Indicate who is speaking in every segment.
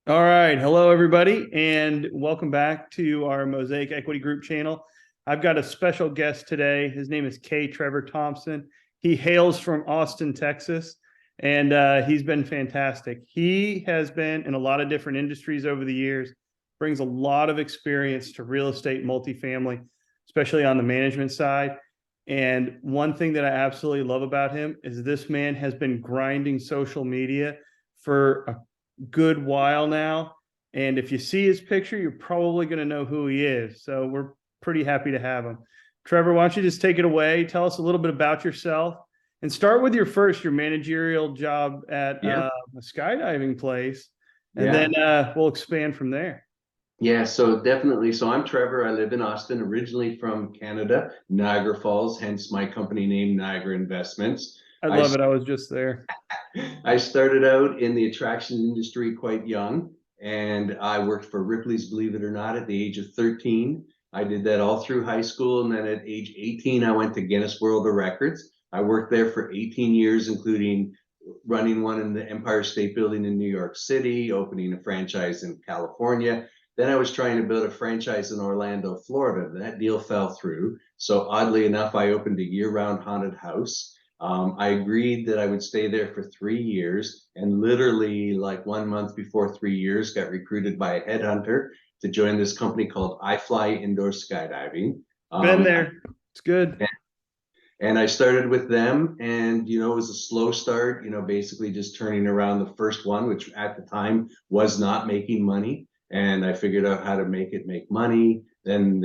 Speaker 1: All right. Hello, everybody, and welcome back to our Mosaic Equity Group channel. I've got a special guest today. His name is Trevor Thompson. He hails from Austin, Texas, and he's been fantastic. He has been in a lot of different industries over the years, brings a lot of experience to real estate multifamily, especially on the management side. And one thing that I absolutely love about him is this man has been grinding social media for a good while now. And if you see his picture, you're probably going to know who he is. So we're pretty happy to have him. Trevor, why don't you just take it away? Tell us a little bit about yourself and start with your managerial job at
Speaker 2: Yeah,
Speaker 1: a skydiving place. And
Speaker 2: yeah,
Speaker 1: then we'll expand from there.
Speaker 2: yeah. So definitely. So I'm Trevor. I live in Austin, originally from Canada, Niagara Falls, hence my company name, Niagara Investments.
Speaker 1: I
Speaker 2: I
Speaker 1: love it. I was just there.
Speaker 2: I started out in the attraction industry quite young, and I worked for Ripley's, believe it or not, at the age of 13. I did that all through high school, and then at age 18, I went to Guinness World of Records. I worked there for 18 years, including running one in the Empire State Building in New York City, opening a franchise in California. Then I was trying to build a franchise in Orlando, Florida. That deal fell through. So oddly enough, I opened a year-round haunted house. I agreed that I would stay there for 3 years, and literally, like 1 month before 3 years, got recruited by a headhunter to join this company called iFly Indoor Skydiving.
Speaker 1: Been
Speaker 2: Um,
Speaker 1: there. It's good.
Speaker 2: and I started with them, and it was a slow start. Basically just turning around the first one, which at the time was not making money, and I figured out how to make it make money. Then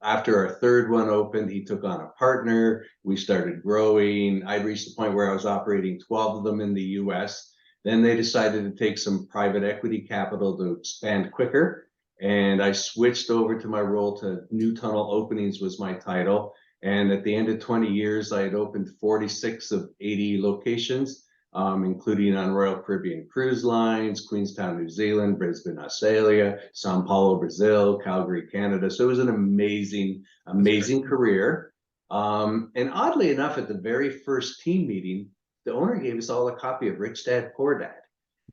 Speaker 2: after our third one opened, he took on a partner. We started growing. I reached the point where I was operating 12 of them in the US. Then they decided to take some private equity capital to expand quicker. And I switched over to my role to new tunnel openings was my title. And at the end of 20 years, I had opened 46 of 80 locations, including on Royal Caribbean Cruise Lines, Queenstown, New Zealand, Brisbane, Australia, Sao Paulo, Brazil, Calgary, Canada. So it was an amazing,
Speaker 1: That's great.
Speaker 2: amazing career. And oddly enough, at the very first team meeting, the owner gave us all a copy of Rich Dad, Poor Dad.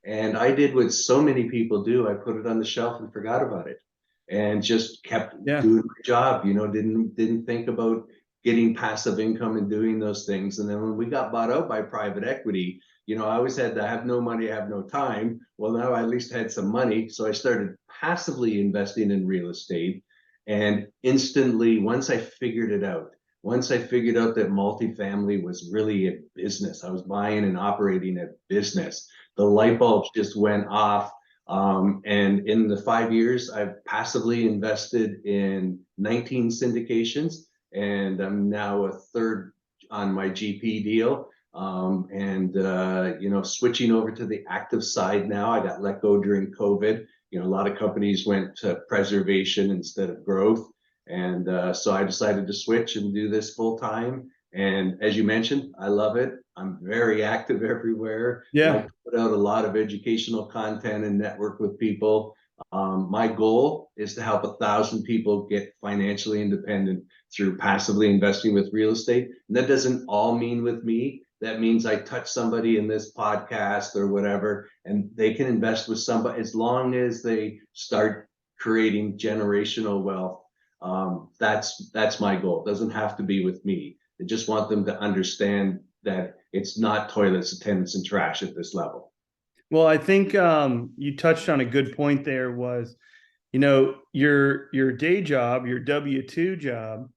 Speaker 2: And I did what so many people do. I put it on the shelf and forgot about it and just kept
Speaker 1: Yeah.
Speaker 2: doing my job, didn't think about getting passive income and doing those things. And then when we got bought out by private equity, I always had to have no money, have no time. Well, now I at least had some money. So I started passively investing in real estate. And instantly, once I figured out that multifamily was really a business, I was buying and operating a business. The light bulbs just went off. And in the 5 years, I've passively invested in 19 syndications, and I'm now a third on my GP deal. Switching over to the active side now. I got let go during COVID. A lot of companies went to preservation instead of growth. And so I decided to switch and do this full time. And as you mentioned, I love it. I'm very active everywhere.
Speaker 1: Yeah.
Speaker 2: Like to put out a lot of educational content and network with people. My goal is to help 1,000 people get financially independent through passively investing with real estate. And that doesn't all mean with me. That means I touch somebody in this podcast or whatever, and they can invest with somebody as long as they start creating generational wealth. That's my goal. It doesn't have to be with me. I just want them to understand that it's not toilets, attendants, and trash at this level.
Speaker 1: Well, I think you touched on a good point there was, your day job, your W-2 job,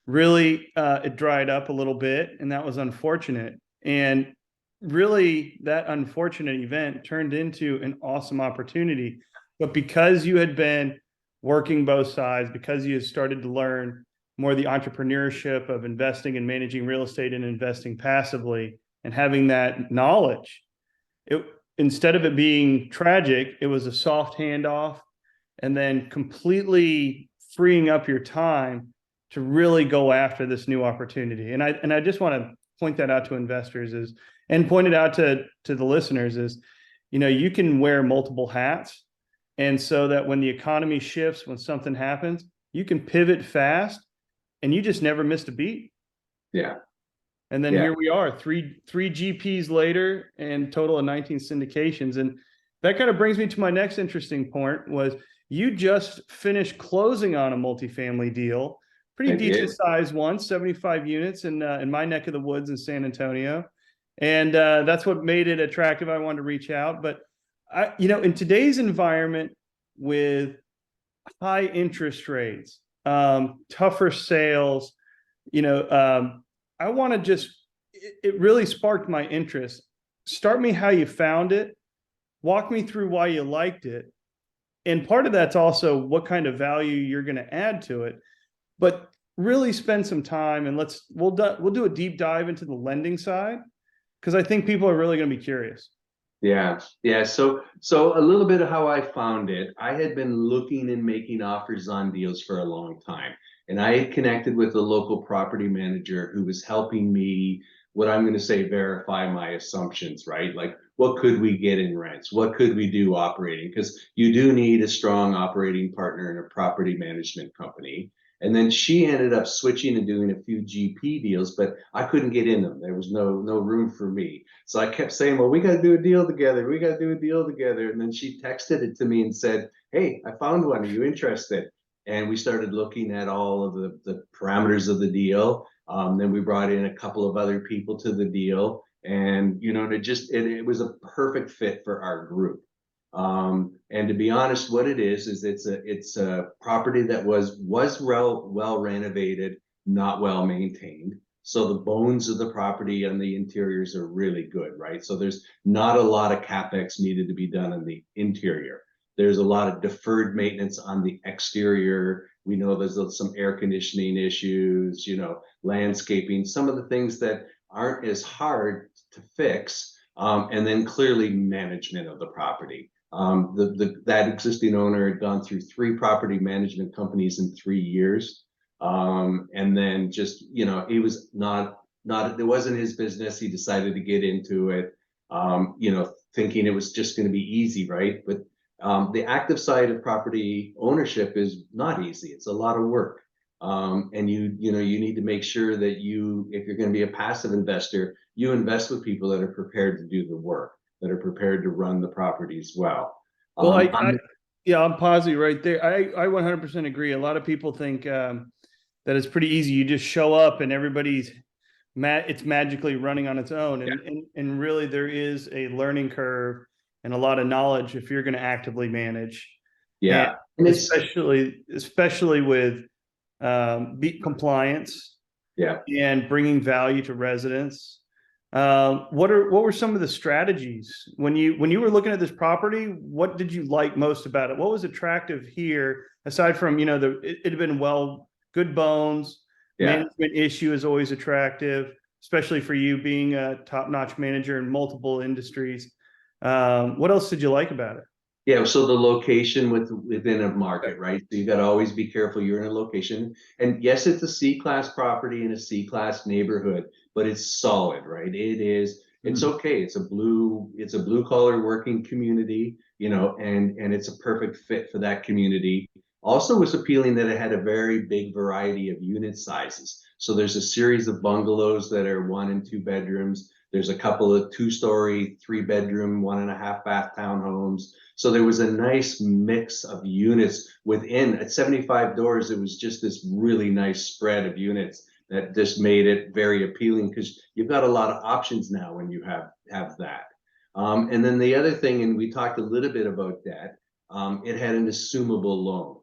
Speaker 1: really it dried up a little bit, and that was unfortunate. And really, that unfortunate event turned into an awesome opportunity. But because you had been working both sides, because you had started to learn more the entrepreneurship of investing and managing real estate and investing passively and having that knowledge, it instead of it being tragic, it was a soft handoff and then completely freeing up your time to really go after this new opportunity. And I just want to point that out to investors is and point it out to the listeners is, you can wear multiple hats. And so that when the economy shifts, when something happens, you can pivot fast and you just never missed a beat.
Speaker 2: Yeah.
Speaker 1: And then
Speaker 2: Yeah.
Speaker 1: here we are, three GPs later and total of 19 syndications. And that kind of brings me to my next interesting point was you just finished closing on a multifamily deal, pretty
Speaker 2: I
Speaker 1: decent
Speaker 2: did.
Speaker 1: size one, 75 units in my neck of the woods in San Antonio. And that's what made it attractive. I wanted to reach out. But in today's environment with high interest rates, tougher sales, you know, I want to it really sparked my interest. Start me how you found it, walk me through why you liked it. And part of that's also what kind of value you're going to add to it. But really spend some time and we'll do a deep dive into the lending side because I think people are really going to be curious.
Speaker 2: Yeah, yeah. So a little bit of how I found it. I had been looking and making offers on deals for a long time, and I had connected with a local property manager who was helping me, what I'm going to say, verify my assumptions, right? Like, what could we get in rents? What could we do operating? Because you do need a strong operating partner in a property management company. And then she ended up switching and doing a few GP deals, but I couldn't get in them. There was no room for me. So I kept saying, well, we got to do a deal together. We got to do a deal together. And then she texted it to me and said, hey, I found one. Are you interested? And we started looking at all of the parameters of the deal. Then we brought in a couple of other people to the deal. And, it was a perfect fit for our group. And to be honest, what it is it's a property that was well renovated, not well maintained. So the bones of the property and the interiors are really good, right? So there's not a lot of capex needed to be done on the interior. There's a lot of deferred maintenance on the exterior. We know there's some air conditioning issues, landscaping, some of the things that aren't as hard to fix. And then clearly management of the property. That existing owner had gone through 3 property management companies in 3 years. And then just, he was it wasn't his business. He decided to get into it, thinking it was just going to be easy, right? But the active side of property ownership is not easy. It's a lot of work. And you need to make sure that if you're going to be a passive investor, you invest with people that are prepared to do the work, that are prepared to run the properties well.
Speaker 1: Well,
Speaker 2: Um, I'm,
Speaker 1: yeah, I'm positive right there. I 100% agree. A lot of people think that it's pretty easy. You just show up and it's magically running on its own.
Speaker 2: yeah,
Speaker 1: And really there is a learning curve and a lot of knowledge if you're going to actively manage. And
Speaker 2: yeah, and
Speaker 1: especially with compliance
Speaker 2: yeah.
Speaker 1: and bringing value to residents. What were some of the strategies when you were looking at this property? What did you like most about it? What was attractive here aside from it had been good bones?
Speaker 2: Yeah.
Speaker 1: Management issue is always attractive, especially for you being a top-notch manager in multiple industries. What else did you like about it?
Speaker 2: Yeah, so the location within a market, right? So you got to always be careful. You're in a location, and yes, it's a C-class property in a C-class neighborhood, but it's solid, right? It is. It's
Speaker 1: Mhm.
Speaker 2: okay. It's a blue collar working community, and it's a perfect fit for that community. Also, was appealing that it had a very big variety of unit sizes. So there's a series of bungalows that are 1 and 2 bedrooms. There's a couple of 2-story, 3-bedroom, 1.5 bath townhomes. So there was a nice mix of units within. At 75 doors, it was just this really nice spread of units that just made it very appealing because you've got a lot of options now when you have that. And then the other thing, and we talked a little bit about that, it had an assumable loan.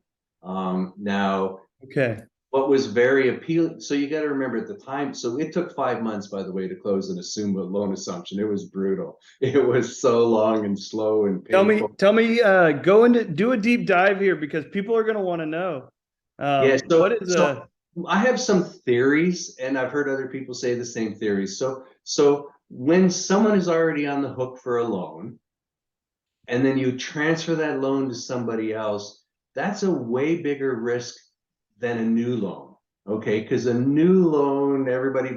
Speaker 2: Now,
Speaker 1: Okay.
Speaker 2: what was very appealing, so you got to remember at the time, so it took 5 months, by the way, to close an assumed loan assumption. It was brutal. It was so long and slow and painful.
Speaker 1: Tell me, go into do a deep dive here because people are going to want to know.
Speaker 2: Yeah,
Speaker 1: What
Speaker 2: so
Speaker 1: is
Speaker 2: so
Speaker 1: a
Speaker 2: I have some theories, and I've heard other people say the same theories. So when someone is already on the hook for a loan, and then you transfer that loan to somebody else, that's a way bigger risk than a new loan. Okay, because a new loan, everybody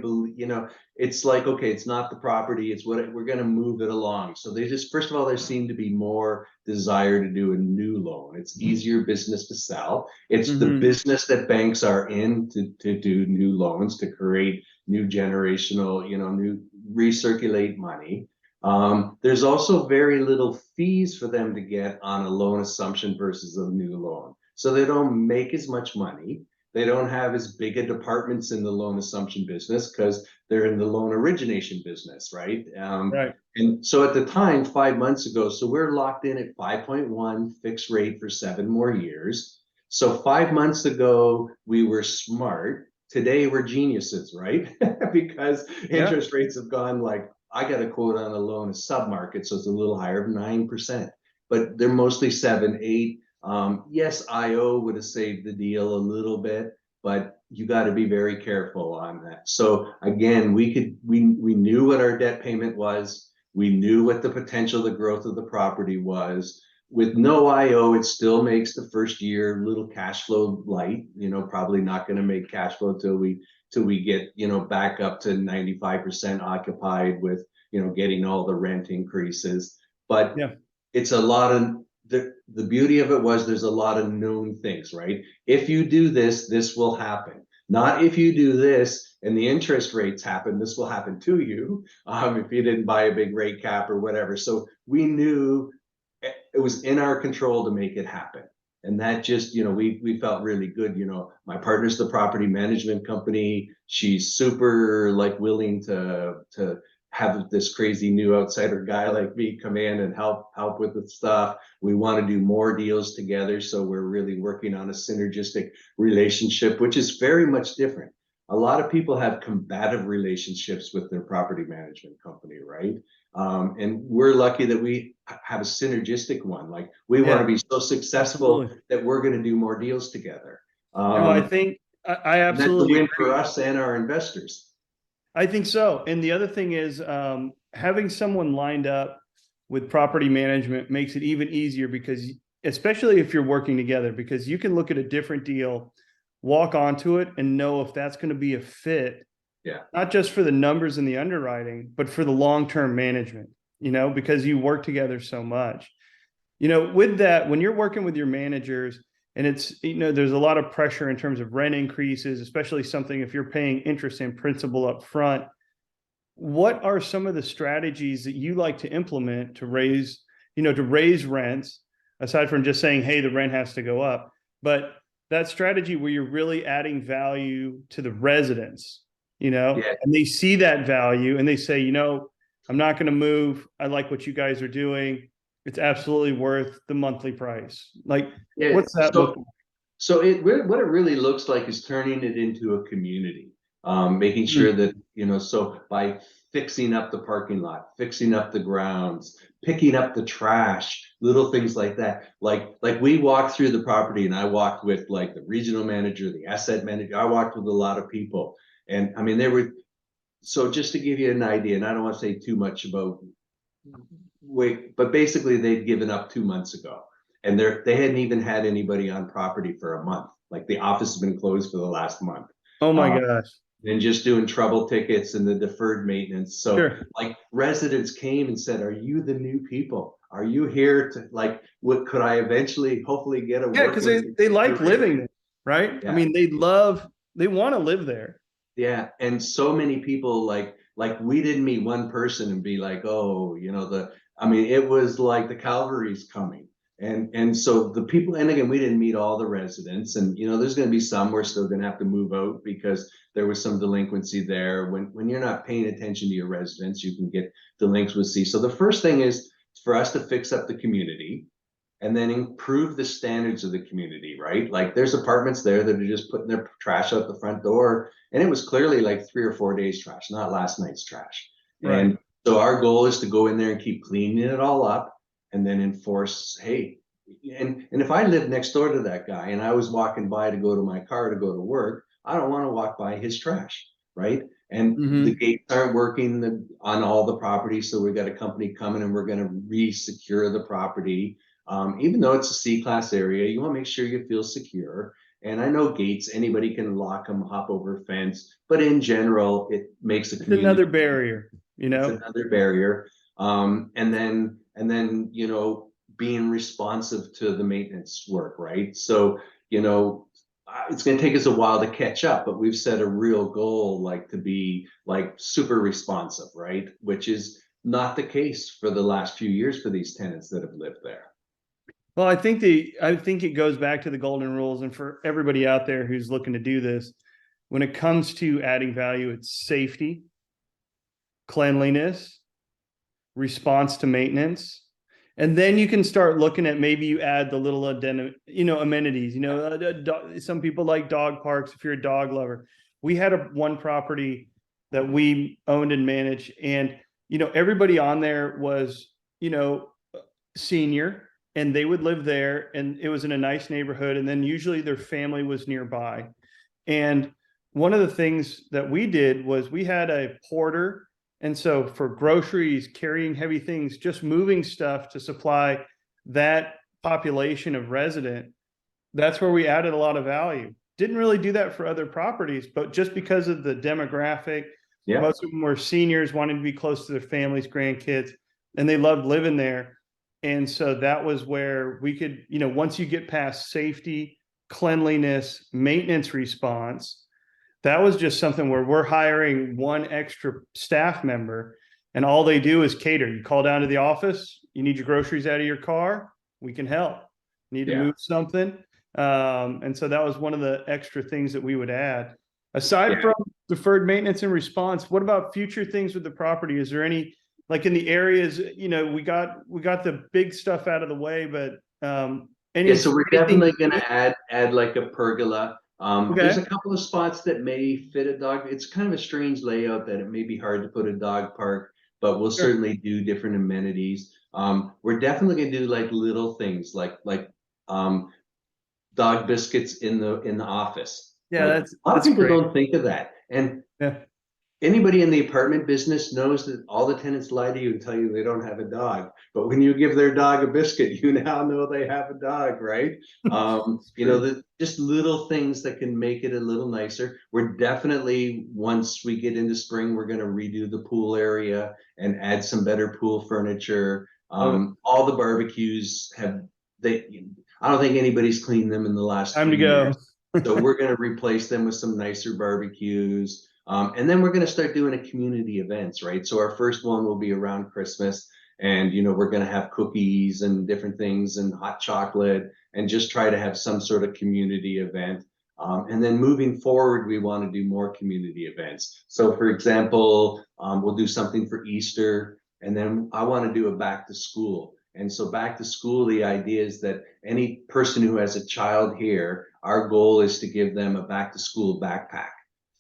Speaker 2: it's like, okay, it's not the property, it's what we're going to move it along. So they just, first of all, there seemed to be more desire to do a new loan. It's easier business to sell. It's the
Speaker 1: Mhm.
Speaker 2: business that banks are in to do new loans, to create new generational, new recirculate money. There's also very little fees for them to get on a loan assumption versus a new loan. So they don't make as much money. They don't have as big a departments in the loan assumption business because they're in the loan origination business, right?
Speaker 1: Right.
Speaker 2: And so at the time, 5 months ago, so we're locked in at 5.1 fixed rate for 7 more years. So 5 months ago, we were smart. Today, we're geniuses, right? Because
Speaker 1: Yeah.
Speaker 2: interest rates have gone like I got a quote on a loan, a sub-market, so it's a little higher, 9%, but they're mostly 7, 8. Yes, IO would have saved the deal a little bit, but you got to be very careful on that. So again, we knew what our debt payment was. We knew what the potential, the growth of the property was. With no IO, it still makes the first year little cash flow light. Probably not going to make cash flow till we get back up to 95% occupied with getting all the rent increases. But
Speaker 1: Yeah.
Speaker 2: it's a lot of the beauty of it was there's a lot of known things, right? If you do this, this will happen. Not if you do this and the interest rates happen, this will happen to you, if you didn't buy a big rate cap or whatever. So we knew it was in our control to make it happen. And that just, we felt really good. My partner's the property management company. She's super like willing to have this crazy new outsider guy like me come in and help with the stuff. We want to do more deals together. So we're really working on a synergistic relationship, which is very much different. A lot of people have combative relationships with their property management company, right? And we're lucky that we have a synergistic one. Like we want to
Speaker 1: Yeah.
Speaker 2: be so successful
Speaker 1: Absolutely.
Speaker 2: that we're going to do more deals together.
Speaker 1: No, I
Speaker 2: Um,
Speaker 1: think I
Speaker 2: that's a
Speaker 1: absolutely
Speaker 2: win for
Speaker 1: agree.
Speaker 2: us and our investors.
Speaker 1: I think so. And the other thing is having someone lined up with property management makes it even easier because, especially if you're working together, because you can look at a different deal, walk onto it, and know if that's going to be a fit,
Speaker 2: Yeah.
Speaker 1: not just for the numbers and the underwriting, but for the long-term management, because you work together so much. With that, when you're working with your managers and there's a lot of pressure in terms of rent increases, especially something if you're paying interest and principal up front, what are some of the strategies that you like to implement to raise rents aside from just saying, hey, the rent has to go up, but that strategy where you're really adding value to the residents,
Speaker 2: Yeah.
Speaker 1: and they see that value and they say, I'm not going to move. I like what you guys are doing. It's absolutely worth the monthly price. Like,
Speaker 2: Yeah.
Speaker 1: what's that look like?
Speaker 2: So what it really looks like is turning it into a community, making sure
Speaker 1: Mm.
Speaker 2: that, so by fixing up the parking lot, fixing up the grounds, picking up the trash, little things like that. Like we walked through the property and I walked with like the regional manager, the asset manager. I walked with a lot of people. And I mean, so just to give you an idea, and I don't want to say too much about wait, but basically they'd given up 2 months ago, and they hadn't even had anybody on property for a month. Like the office has been closed for the last month,
Speaker 1: Oh my
Speaker 2: uh,
Speaker 1: gosh.
Speaker 2: and just doing trouble tickets and the deferred maintenance. So
Speaker 1: Sure.
Speaker 2: like residents came and said, "Are you the new people? Are you here to like? What could I eventually, hopefully, get a
Speaker 1: Yeah,
Speaker 2: work
Speaker 1: because
Speaker 2: with
Speaker 1: they like
Speaker 2: rate?"
Speaker 1: living there, right? I
Speaker 2: Yeah.
Speaker 1: mean, they want to live there.
Speaker 2: Yeah, and so many people like we didn't meet one person and be like, oh, I mean, it was like the cavalry's coming. And so the people, and again, we didn't meet all the residents, and there's going to be some we're still going to have to move out because there was some delinquency there. When you're not paying attention to your residents, you can get delinquency. So the first thing is for us to fix up the community and then improve the standards of the community, right? Like there's apartments there that are just putting their trash out the front door. And it was clearly like 3 or 4 days trash, not last night's trash.
Speaker 1: Right.
Speaker 2: And so our goal is to go in there and keep cleaning it all up and then enforce, hey, and if I lived next door to that guy and I was walking by to go to my car to go to work, I don't want to walk by his trash, right? And the
Speaker 1: Hmm.
Speaker 2: gates aren't working on all the properties, so we've got a company coming and we're going to re-secure the property. Even though it's a C-class area, you want to make sure you feel secure. And I know gates, anybody can lock them, hop over a fence, but in general, it makes a
Speaker 1: It's
Speaker 2: community.
Speaker 1: another barrier, you
Speaker 2: It's
Speaker 1: know?
Speaker 2: another barrier. And then being responsive to the maintenance work, right? So it's going to take us a while to catch up, but we've set a real goal, like to be like super responsive, right? Which is not the case for the last few years for these tenants that have lived there.
Speaker 1: Well, I think it goes back to the golden rules, and for everybody out there who's looking to do this, when it comes to adding value, it's safety, cleanliness, response to maintenance. And then you can start looking at, maybe you add the little amenities. Some people like dog parks if you're a dog lover. We had one property that we owned and managed, and everybody on there was senior, and they would live there, and it was in a nice neighborhood, and then usually their family was nearby. And one of the things that we did was we had a porter. And so for groceries, carrying heavy things, just moving stuff to supply that population of resident, that's where we added a lot of value. Didn't really do that for other properties, but just because of the demographic,
Speaker 2: Yeah.
Speaker 1: most of them were seniors wanting to be close to their families, grandkids, and they loved living there. And so that was where we could, once you get past safety, cleanliness, maintenance response, that was just something where we're hiring one extra staff member, and all they do is cater. You call down to the office, you need your groceries out of your car, we can help. Need to
Speaker 2: Yeah.
Speaker 1: move something. And so that was one of the extra things that we would add. Aside
Speaker 2: Yeah.
Speaker 1: from deferred maintenance and response, what about future things with the property? Is there any, like in the areas, we got the big stuff out of the way, but
Speaker 2: Yeah, so we're
Speaker 1: anything
Speaker 2: definitely gonna
Speaker 1: unique?
Speaker 2: add like a pergola. There's
Speaker 1: Okay.
Speaker 2: a couple of spots that may fit a dog. It's kind of a strange layout that it may be hard to put a dog park, but we'll
Speaker 1: Sure.
Speaker 2: certainly do different amenities. We're definitely gonna do like little things like um dog biscuits in the office.
Speaker 1: Yeah,
Speaker 2: Like
Speaker 1: that's
Speaker 2: a lot of people
Speaker 1: great.
Speaker 2: don't think of that. And
Speaker 1: Yeah.
Speaker 2: anybody in the apartment business knows that all the tenants lie to you and tell you they don't have a dog. But when you give their dog a biscuit, you now know they have a dog, right?
Speaker 1: It's true.
Speaker 2: Just little things that can make it a little nicer. We're definitely, once we get into spring, we're going to redo the pool area and add some better pool furniture.
Speaker 1: Love it.
Speaker 2: All the barbecues I don't think anybody's cleaned them in the last
Speaker 1: Time to
Speaker 2: 3 years.
Speaker 1: go.
Speaker 2: So we're going to replace them with some nicer barbecues. And then we're going to start doing a community events, right? So our first one will be around Christmas, and we're going to have cookies and different things and hot chocolate, and just try to have some sort of community event. And then moving forward, we want to do more community events. So, for example, we'll do something for Easter, and then I want to do a back to school. And so, back to school, the idea is that any person who has a child here, our goal is to give them a back to school backpack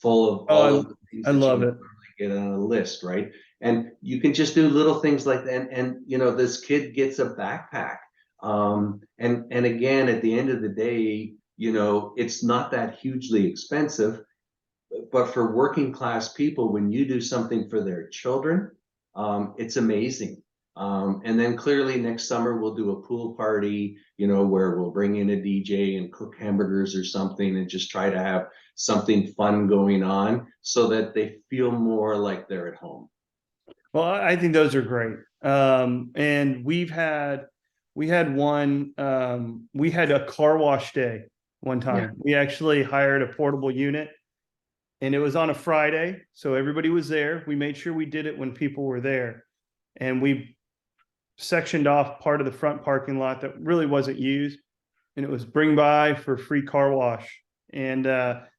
Speaker 2: full of all
Speaker 1: Oh,
Speaker 2: of the things
Speaker 1: I
Speaker 2: that you
Speaker 1: love
Speaker 2: would
Speaker 1: it.
Speaker 2: normally get on a list, right? And you can just do little things like that. And this kid gets a backpack. And again, at the end of the day, it's not that hugely expensive, but for working class people, when you do something for their children, it's amazing. And then clearly next summer we'll do a pool party, where we'll bring in a DJ and cook hamburgers or something and just try to have something fun going on so that they feel more like they're at home.
Speaker 1: Well, I think those are great. And we had one, we had a car wash day one
Speaker 2: Yeah.
Speaker 1: time. We actually hired a portable unit, and it was on a Friday. So everybody was there. We made sure we did it when people were there. And we sectioned off part of the front parking lot that really wasn't used. And it was bring by for free car wash. And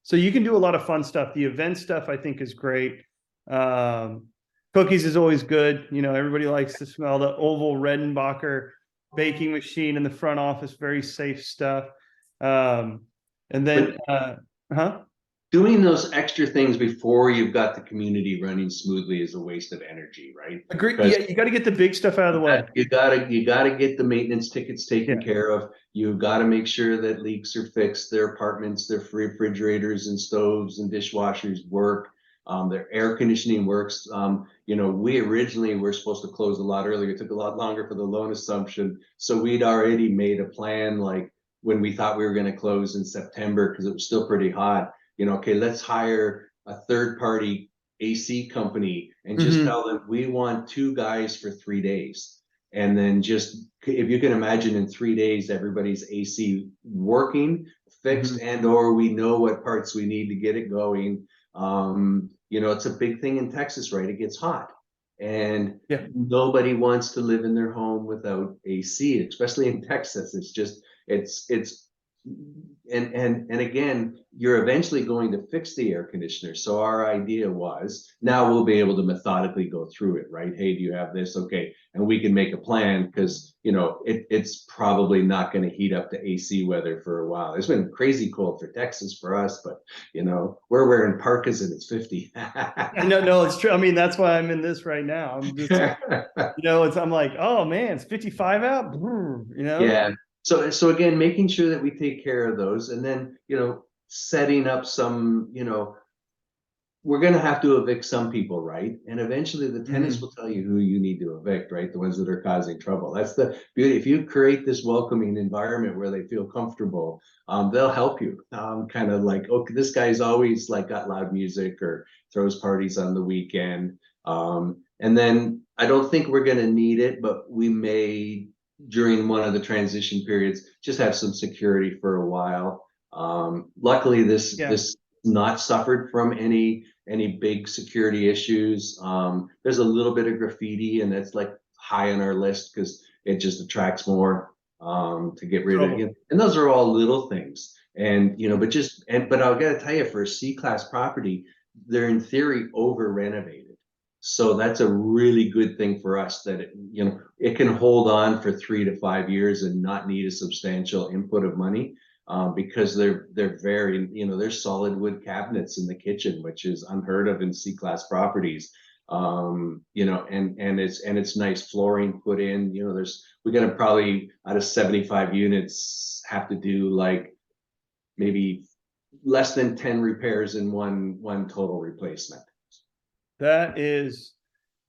Speaker 1: so you can do a lot of fun stuff. The event stuff I think is great. Um, Cookies is always good. Everybody likes to smell the oval Redenbacher baking machine in the front office. Very safe stuff. And then,
Speaker 2: But
Speaker 1: huh?
Speaker 2: doing those extra things before you've got the community running smoothly is a waste of energy, right?
Speaker 1: Agree.
Speaker 2: Because
Speaker 1: Yeah, you got to get the big stuff out of the way.
Speaker 2: you gotta get the maintenance tickets taken
Speaker 1: Yeah.
Speaker 2: care of. You've got to make sure that leaks are fixed, their apartments, their refrigerators and stoves and dishwashers work. Their air conditioning works. We originally were supposed to close a lot earlier. It took a lot longer for the loan assumption. So we'd already made a plan, like when we thought we were going to close in September, because it was still pretty hot. Okay, let's hire a third party AC company and just
Speaker 1: Mm-hmm.
Speaker 2: tell them we want 2 guys for 3 days. And then just, if you can imagine, in 3 days, everybody's AC working,
Speaker 1: Mm-hmm.
Speaker 2: fixed, and or we know what parts we need to get it going. It's a big thing in Texas, right? It gets hot. And
Speaker 1: Yeah.
Speaker 2: nobody wants to live in their home without AC, especially in Texas. It's just it's and again, you're eventually going to fix the air conditioner. So our idea was now we'll be able to methodically go through it, right? Hey, do you have this? Okay, and we can make a plan because it's probably not going to heat up to AC weather for a while. It's been crazy cold for Texas for us, but we're wearing parkas and it's 50.
Speaker 1: No, no, it's true. I mean, that's why I'm in this right now. I'm just, I'm like, oh man, it's 55 out.
Speaker 2: Yeah. So again, making sure that we take care of those, and then setting up some, we're going to have to evict some people, right? And eventually the tenants
Speaker 1: Mhm.
Speaker 2: will tell you who you need to evict, right? The ones that are causing trouble. That's the beauty. If you create this welcoming environment where they feel comfortable, they'll help you. Kind of like, okay, this guy's always like got loud music or throws parties on the weekend. And then I don't think we're going to need it, but we may during one of the transition periods just have some security for a while. Luckily, this
Speaker 1: Yeah,
Speaker 2: this not suffered from any big security issues. There's a little bit of graffiti, and that's like high on our list because it just attracts more to get rid of.
Speaker 1: trouble.
Speaker 2: And those are all little things. And but I gotta tell you, for a C-class property, they're in theory over renovated. So that's a really good thing for us that it can hold on for 3 to 5 years and not need a substantial input of money because they're very there's solid wood cabinets in the kitchen, which is unheard of in C-class properties. And it's nice flooring put in. We're gonna probably out of 75 units have to do like maybe less than 10 repairs in one total replacement.
Speaker 1: That is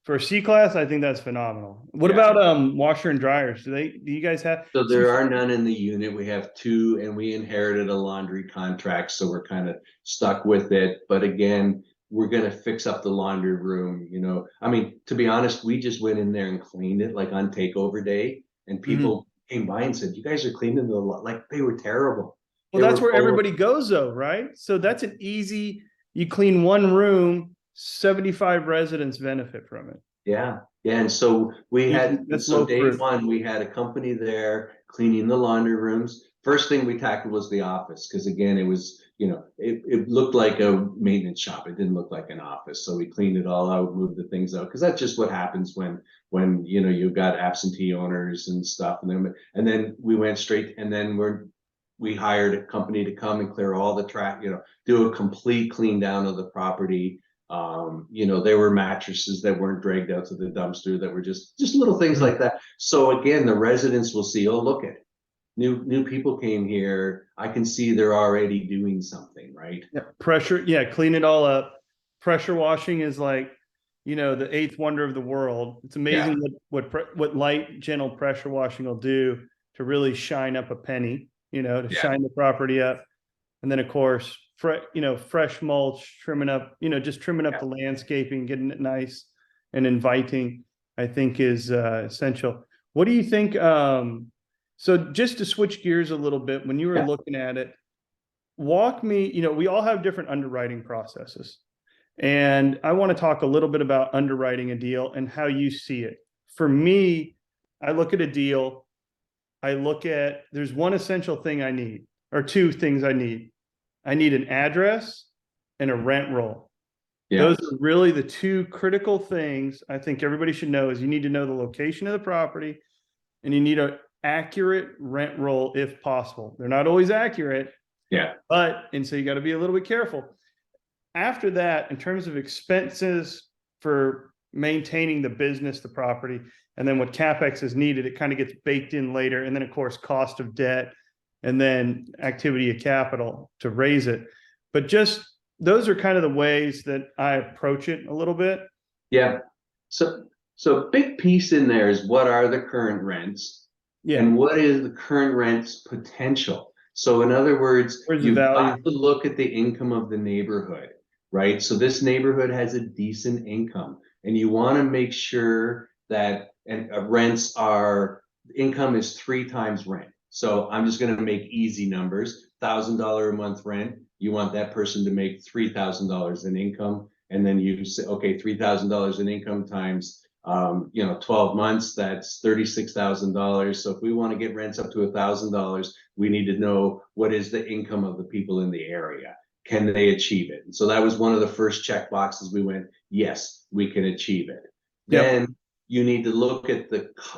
Speaker 1: for C class. I think that's phenomenal. What
Speaker 2: Yeah.
Speaker 1: about washer and dryers? Do you guys have
Speaker 2: So
Speaker 1: some?
Speaker 2: there are none in the unit. We have two, and we inherited a laundry contract, so we're kind of stuck with it. But again, we're gonna fix up the laundry room. I mean, to be honest, we just went in there and cleaned it like on takeover day, and
Speaker 1: Mhm.
Speaker 2: people came by and said, "You guys are cleaning like they were terrible.
Speaker 1: Well,
Speaker 2: They
Speaker 1: that's
Speaker 2: were
Speaker 1: where
Speaker 2: full of."
Speaker 1: everybody goes though, right? So that's an easy, you clean one room, 75 residents benefit from it.
Speaker 2: Yeah, yeah. And so
Speaker 1: Easy, that's
Speaker 2: so
Speaker 1: low
Speaker 2: day
Speaker 1: crew.
Speaker 2: one, we had a company there cleaning the laundry rooms. First thing we tackled was the office, because again, it was, it looked like a maintenance shop. It didn't look like an office. So we cleaned it all out, moved the things out, because that's just what happens when you've got absentee owners and stuff. And then we went straight, and then we hired a company to come and clear all the trash, do a complete clean down of the property. There were mattresses that weren't dragged out to the dumpster that were just little things
Speaker 1: Mhm.
Speaker 2: like that. So again, the residents will see, oh, look at it. New people came here. I can see they're already doing something, right?
Speaker 1: Yeah, pressure. Yeah, clean it all up. Pressure washing is like, the eighth wonder of the world. It's
Speaker 2: Yeah,
Speaker 1: amazing what light, gentle pressure washing will do to really shine up a penny. To
Speaker 2: yeah,
Speaker 1: shine the property up. And then of course, fresh mulch, trimming up, just trimming up
Speaker 2: yeah,
Speaker 1: the landscaping, getting it nice and inviting, I think is essential. What do you think? So just to switch gears a little bit, when you were
Speaker 2: yeah,
Speaker 1: looking at it, walk me, we all have different underwriting processes. And I want to talk a little bit about underwriting a deal and how you see it. For me, I look at a deal, there's one essential thing I need, or two things I need. I need an address and a rent roll.
Speaker 2: yeah,
Speaker 1: Those are really the two critical things I think everybody should know is you need to know the location of the property and you need an accurate rent roll if possible. They're not always accurate,
Speaker 2: yeah,
Speaker 1: and so you got to be a little bit careful. After that, in terms of expenses for maintaining the business, the property, and then what CapEx is needed, it kind of gets baked in later. And then, of course, cost of debt and then activity of capital to raise it. But just those are kind of the ways that I approach it a little bit.
Speaker 2: yeah. So a big piece in there is what are the current rents
Speaker 1: Yeah.
Speaker 2: and what is the current rent's potential. So in other words,
Speaker 1: Where's the
Speaker 2: you've got
Speaker 1: value?
Speaker 2: to look at the income of the neighborhood, right? So this neighborhood has a decent income, and you want to make sure that rents are income is 3 times rent. So I'm just going to make easy numbers. $1,000 a month rent. You want that person to make $3,000 in income, and then you say, okay, $3,000 in income times You know, 12 months, that's $36,000. So if we want to get rents up to $1,000, we need to know what is the income of the people in the area. Can they achieve it? And so that was one of the first check boxes. We went, yes, we can achieve it.
Speaker 1: Yep.
Speaker 2: Then you need to look at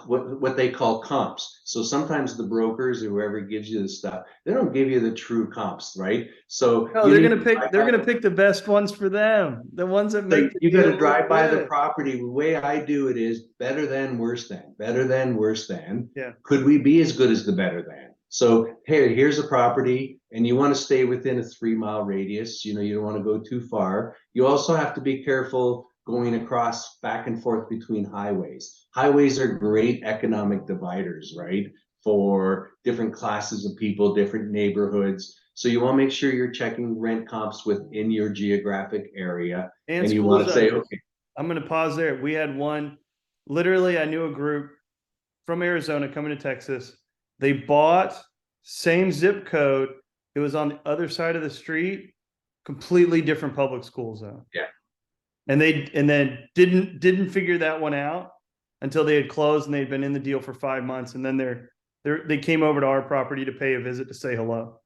Speaker 2: what they call comps. So sometimes the brokers or whoever gives you the stuff, they don't give you the true comps, right? So
Speaker 1: No,
Speaker 2: you
Speaker 1: they're
Speaker 2: need
Speaker 1: gonna
Speaker 2: to
Speaker 1: pick. They're gonna pick the best ones for them, the ones that
Speaker 2: so
Speaker 1: make the
Speaker 2: you got to
Speaker 1: deal look
Speaker 2: drive by the
Speaker 1: good.
Speaker 2: property. The way I do it is better than, worse than, better than, worse than.
Speaker 1: Yeah,
Speaker 2: Could we be as good as the better than? So, hey, here's a property, and you want to stay within a 3 mile radius. You know, you don't want to go too far. You also have to be careful going across back and forth between highways. Highways are great economic dividers, right? For different classes of people, different neighborhoods. So you want to make sure you're checking rent comps within your geographic area,
Speaker 1: and
Speaker 2: and you
Speaker 1: school
Speaker 2: want to say,
Speaker 1: zones.
Speaker 2: okay,
Speaker 1: I'm gonna pause there. We had one. Literally, I knew a group from Arizona coming to Texas. They bought same zip code. It was on the other side of the street, completely different public school zone.
Speaker 2: yeah.
Speaker 1: And then didn't figure that one out until they had closed and they'd been in the deal for 5 months. And then they came over to our property to pay a visit to say hello.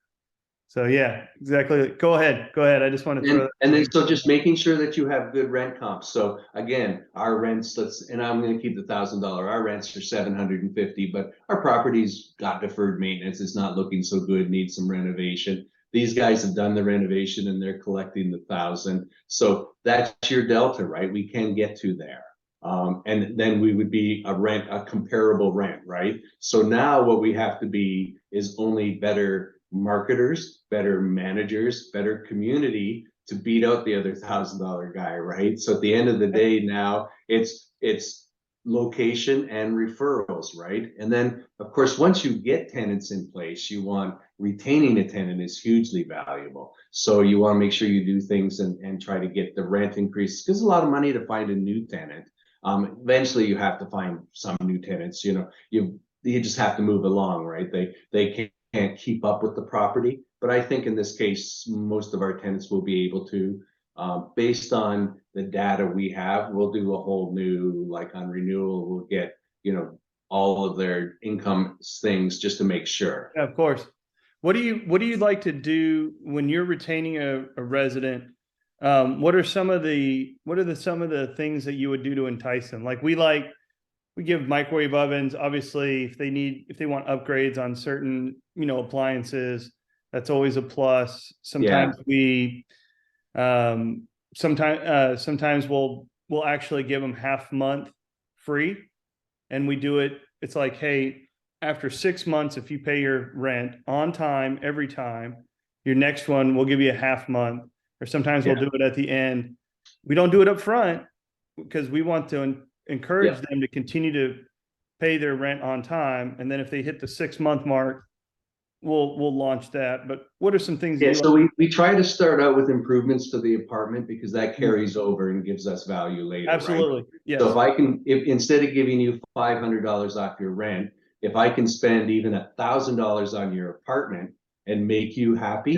Speaker 1: So yeah, exactly. Go ahead. Go ahead. I just want to throw
Speaker 2: And then
Speaker 1: that.
Speaker 2: so just making sure that you have good rent comps. So again, our rents, and I'm going to keep the $1,000. Our rents are 750, but our property's got deferred maintenance. It's not looking so good, needs some renovation. These guys have done the renovation and they're collecting the 1,000. So that's your delta, right? We can get to there. And then we would be a comparable rent, right? So now what we have to be is only better marketers, better managers, better community to beat out the other $1,000 guy, right? So at the end of the day, now it's location and referrals, right? And then of course, once you get tenants in place, you want retaining a tenant is hugely valuable. So you want to make sure you do things and try to get the rent increase because it's a lot of money to find a new tenant. Eventually you have to find some new tenants, you just have to move along, right? They can't keep up with the property. But I think in this case, most of our tenants will be able to, based on the data we have, we'll do a whole new, like on renewal, we'll get, all of their income things just to make sure.
Speaker 1: Yeah, of course. What do you like to do when you're retaining a resident? What are some of the things that you would do to entice them? Like we give microwave ovens, obviously, if they want upgrades on certain, appliances, that's always a plus.
Speaker 2: Yeah.
Speaker 1: Sometimes we'll actually give them half month free, and we do it. It's like, hey, after 6 months, if you pay your rent on time every time, your next one we'll give you a half month, or sometimes we'll
Speaker 2: Yeah.
Speaker 1: do it at the end. We don't do it up front because we want to encourage
Speaker 2: Yeah.
Speaker 1: them to continue to pay their rent on time. And then if they hit the 6 month mark, we'll launch that. But what are some things that
Speaker 2: Yeah,
Speaker 1: you
Speaker 2: so
Speaker 1: like?
Speaker 2: we try to start out with improvements to the apartment because that
Speaker 1: Mm,
Speaker 2: carries over and gives us value later, right?
Speaker 1: absolutely.
Speaker 2: So
Speaker 1: Yes.
Speaker 2: if instead of giving you $500 off your rent, if I can spend even $1,000 on your apartment and make you
Speaker 1: Yeah.
Speaker 2: happy,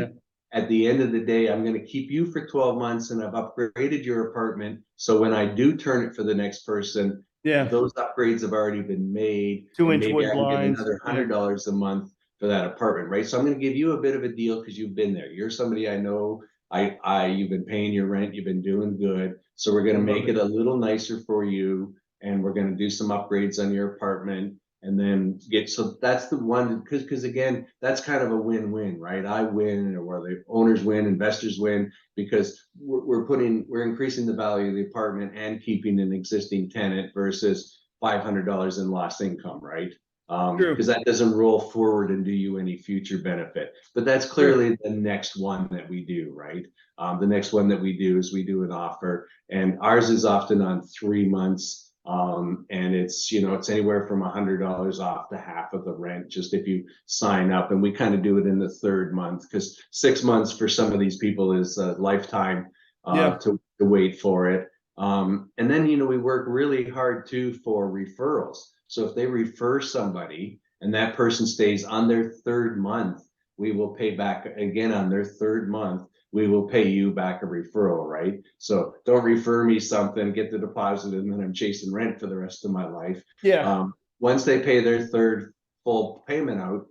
Speaker 2: at the end of the day, I'm going to keep you for 12 months and I've upgraded your apartment. So when I do turn it for the next person,
Speaker 1: Yeah.
Speaker 2: those upgrades have already been made,
Speaker 1: two
Speaker 2: and
Speaker 1: inch
Speaker 2: maybe
Speaker 1: wood
Speaker 2: I can get
Speaker 1: blinds.
Speaker 2: another
Speaker 1: Yeah.
Speaker 2: $100 a month for that apartment, right? So I'm going to give you a bit of a deal because you've been there. You're somebody I know. You've been paying your rent. You've been doing good. So we're going
Speaker 1: I
Speaker 2: to
Speaker 1: love
Speaker 2: make
Speaker 1: it.
Speaker 2: it a little nicer for you, and we're going to do some upgrades on your apartment, and then so that's the one because again, that's kind of a win-win, right? I win, or the owners win, investors win because we're increasing the value of the apartment and keeping an existing tenant versus $500 in lost income, right? Because
Speaker 1: True.
Speaker 2: that doesn't roll forward and do you any future benefit. But that's
Speaker 1: Sure.
Speaker 2: clearly the next one that we do, right? The next one that we do is we do an offer, and ours is often on 3 months. And it's anywhere from $100 off to half of the rent, just if you sign up. And we kind of do it in the third month because 6 months for some of these people is a lifetime
Speaker 1: Yeah.
Speaker 2: to wait for it. And then, we work really hard too for referrals. So if they refer somebody and that person stays on their third month, we will pay back again on their third month. we will pay you back a referral, right? So don't refer me something, get the deposit, and then I'm chasing rent for the rest of my life.
Speaker 1: Yeah.
Speaker 2: Once they pay their third full payment out,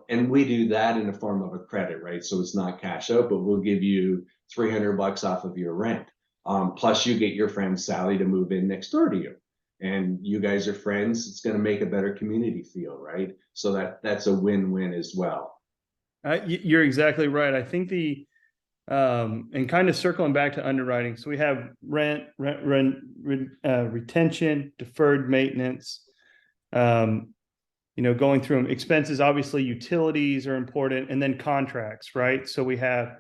Speaker 2: and we do that in the form of a credit, right? So it's not cash out, but we'll give you $300 off of your rent. Plus you get your friend Sally to move in next door to you, and you guys are friends. It's going to make a better community feel, right? So that's a win-win as well.
Speaker 1: You're exactly right. I think and kind of circling back to underwriting. So we have retention, deferred maintenance, going through them. Expenses, obviously utilities are important, and then contracts, right? So we have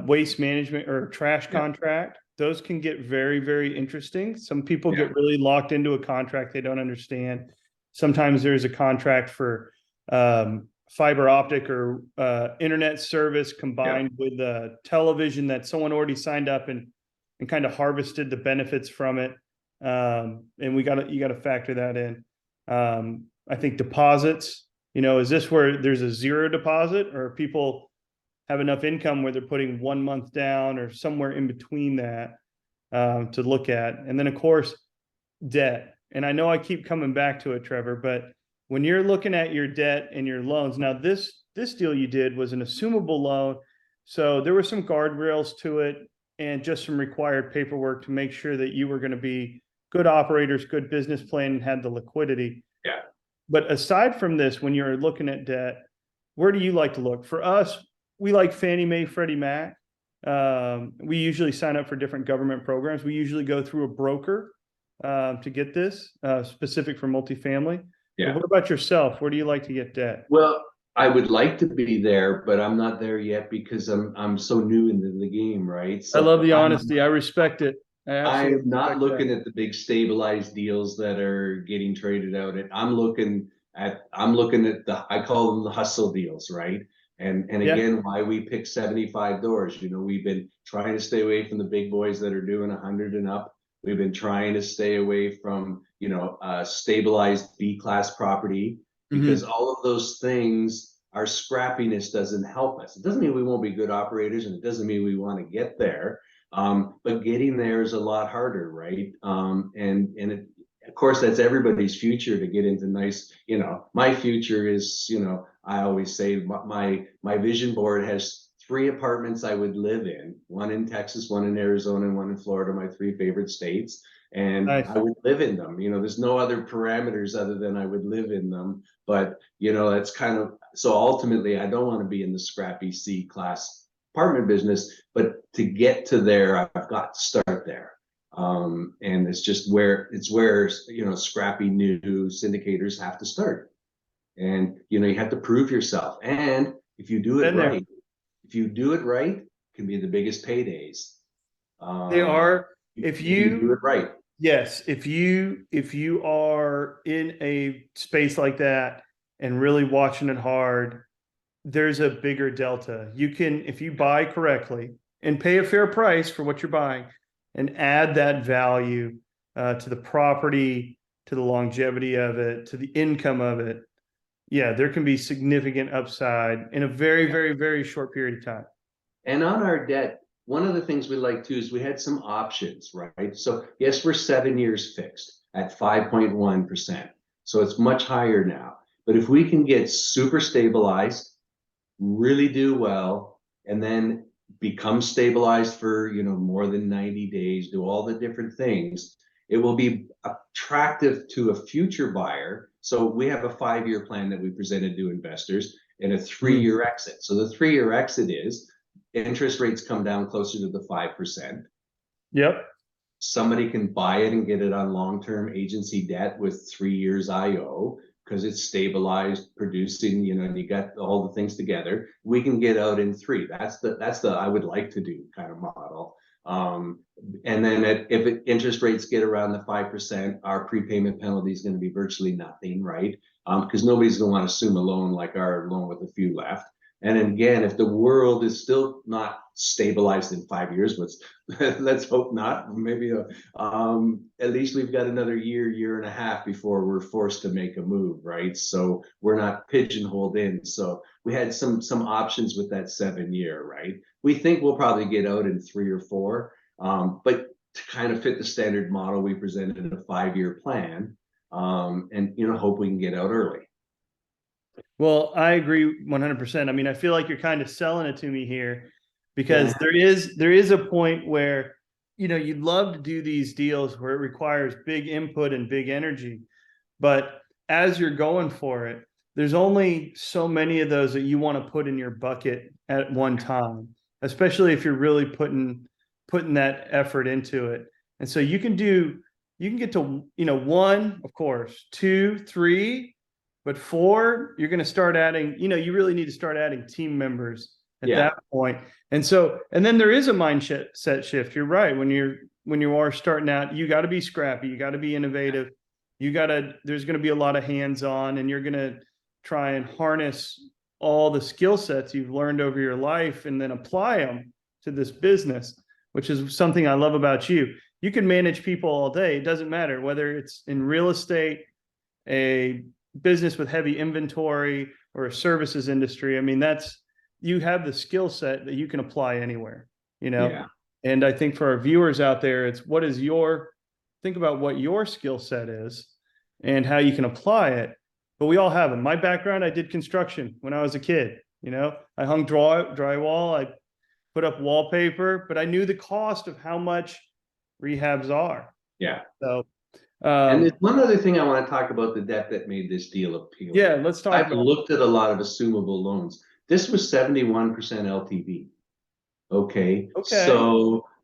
Speaker 1: waste management or trash
Speaker 2: Yeah.
Speaker 1: contract. Those can get very, very interesting. Some people
Speaker 2: Yeah.
Speaker 1: get really locked into a contract they don't understand. Sometimes there's a contract for fiber optic or internet service
Speaker 2: Yeah.
Speaker 1: combined with television that someone already signed up and kind of harvested the benefits from it. And you got to factor that in. I think deposits, is this where there's a zero deposit, or people have enough income where they're putting 1 month down or somewhere in between that to look at? And then, of course, debt. And I know I keep coming back to it, Trevor, but when you're looking at your debt and your loans, now this deal you did was an assumable loan. So there were some guardrails to it and just some required paperwork to make sure that you were going to be good operators, good business plan, and had the liquidity.
Speaker 2: Yeah.
Speaker 1: But aside from this, when you're looking at debt, where do you like to look? For us, we like Fannie Mae, Freddie Mac. We usually sign up for different government programs. We usually go through a broker to get this specific for multifamily. But
Speaker 2: Yeah.
Speaker 1: what about yourself? Where do you like to get debt?
Speaker 2: Well, I would like to be there, but I'm not there yet because I'm so new into the game, right?
Speaker 1: I
Speaker 2: So
Speaker 1: love the honesty. I respect it. I absolutely
Speaker 2: I'm not
Speaker 1: respect that.
Speaker 2: looking at the big stabilized deals that are getting traded out. I'm looking at I call them the hustle deals, right? And
Speaker 1: Yeah.
Speaker 2: again, why we pick 75 doors. We've been trying to stay away from the big boys that are doing 100 and up. We've been trying to stay away from, stabilized B class property, because
Speaker 1: Mm-hmm.
Speaker 2: all of those things, our scrappiness doesn't help us. It doesn't mean we won't be good operators, and it doesn't mean we want to get there. But getting there is a lot harder, right? Of course, that's everybody's future to get into nice. My future is, I always say my vision board has 3 apartments I would live in: one in Texas, one in Arizona, and one in Florida, my 3 favorite states. And
Speaker 1: Nice.
Speaker 2: I would live in them. There's no other parameters other than I would live in them. But that's kind of, so ultimately, I don't want to be in the scrappy C class apartment business, but to get to there, I've got to start there. And it's where scrappy new syndicators have to start. And you have to prove yourself. And if you do it
Speaker 1: Been there.
Speaker 2: right, it can be the biggest paydays.
Speaker 1: They
Speaker 2: Um,
Speaker 1: are. If
Speaker 2: when you do
Speaker 1: you
Speaker 2: it right.
Speaker 1: Yes, if you are in a space like that and really watching it hard, there's a bigger delta. You can, if you buy correctly and pay a fair price for what you're buying, and add that value to the property, to the longevity of it, to the income of it. Yeah, there can be significant upside in a very,
Speaker 2: Yeah.
Speaker 1: very, very short period of time.
Speaker 2: And on our debt, one of the things we like too is we had some options, right? So yes, we're 7 years fixed at 5.1%. So it's much higher now. But if we can get super stabilized, really do well, and then become stabilized for more than 90 days, do all the different things, it will be attractive to a future buyer. So we have a 5-year plan that we presented to investors, and a 3-year exit. So the 3-year exit is interest rates come down closer to the 5%.
Speaker 1: Yep.
Speaker 2: Somebody can buy it and get it on long-term agency debt with 3 years IO, because it's stabilized, producing, and you got all the things together. We can get out in 3. That's the I would like to do kind of model. And then if interest rates get around the 5%, our prepayment penalty is going to be virtually nothing, right? Because nobody's going to want to assume a loan like our loan with a few left. And again, if the world is still not stabilized in 5 years, let's hope not. Maybe at least we've got another year and a half before we're forced to make a move, right? So we're not pigeonholed in. So we had some options with that 7 year, right? We think we'll probably get out in 3 or 4, but to kind of fit the standard model, we presented a 5 year plan, and hope we can get out early.
Speaker 1: Well, I agree 100%. I mean, I feel like you're kind of selling it to me here because
Speaker 2: Yeah,
Speaker 1: there is a point where, you'd love to do these deals where it requires big input and big energy, but as you're going for it, there's only so many of those that you want to put in your bucket at one time, especially if you're really putting that effort into it. And so you can get to, one, of course, two, three, but four, you're going to start adding, you really need to start adding team members at
Speaker 2: yeah,
Speaker 1: that point. And so, and then there is a mindset shift. You're right. When you are starting out, you got to be scrappy. You got to be innovative. There's going to be a lot of hands on, and you're going to try and harness all the skill sets you've learned over your life and then apply them to this business, which is something I love about you. You can manage people all day. It doesn't matter whether it's in real estate, a business with heavy inventory, or a services industry. I mean, you have the skill set that you can apply anywhere, you know?
Speaker 2: yeah,
Speaker 1: And I think for our viewers out there, think about what your skill set is and how you can apply it. But we all have them. My background, I did construction when I was a kid. I hung drywall, I put up wallpaper, but I knew the cost of how much rehabs are.
Speaker 2: yeah.
Speaker 1: So,
Speaker 2: And
Speaker 1: um,
Speaker 2: there's one other thing I want to talk about, the debt that made this deal appealing.
Speaker 1: yeah, let's talk
Speaker 2: I've
Speaker 1: about.
Speaker 2: looked at a lot of assumable loans. This was 71% LTV. Okay.
Speaker 1: Okay,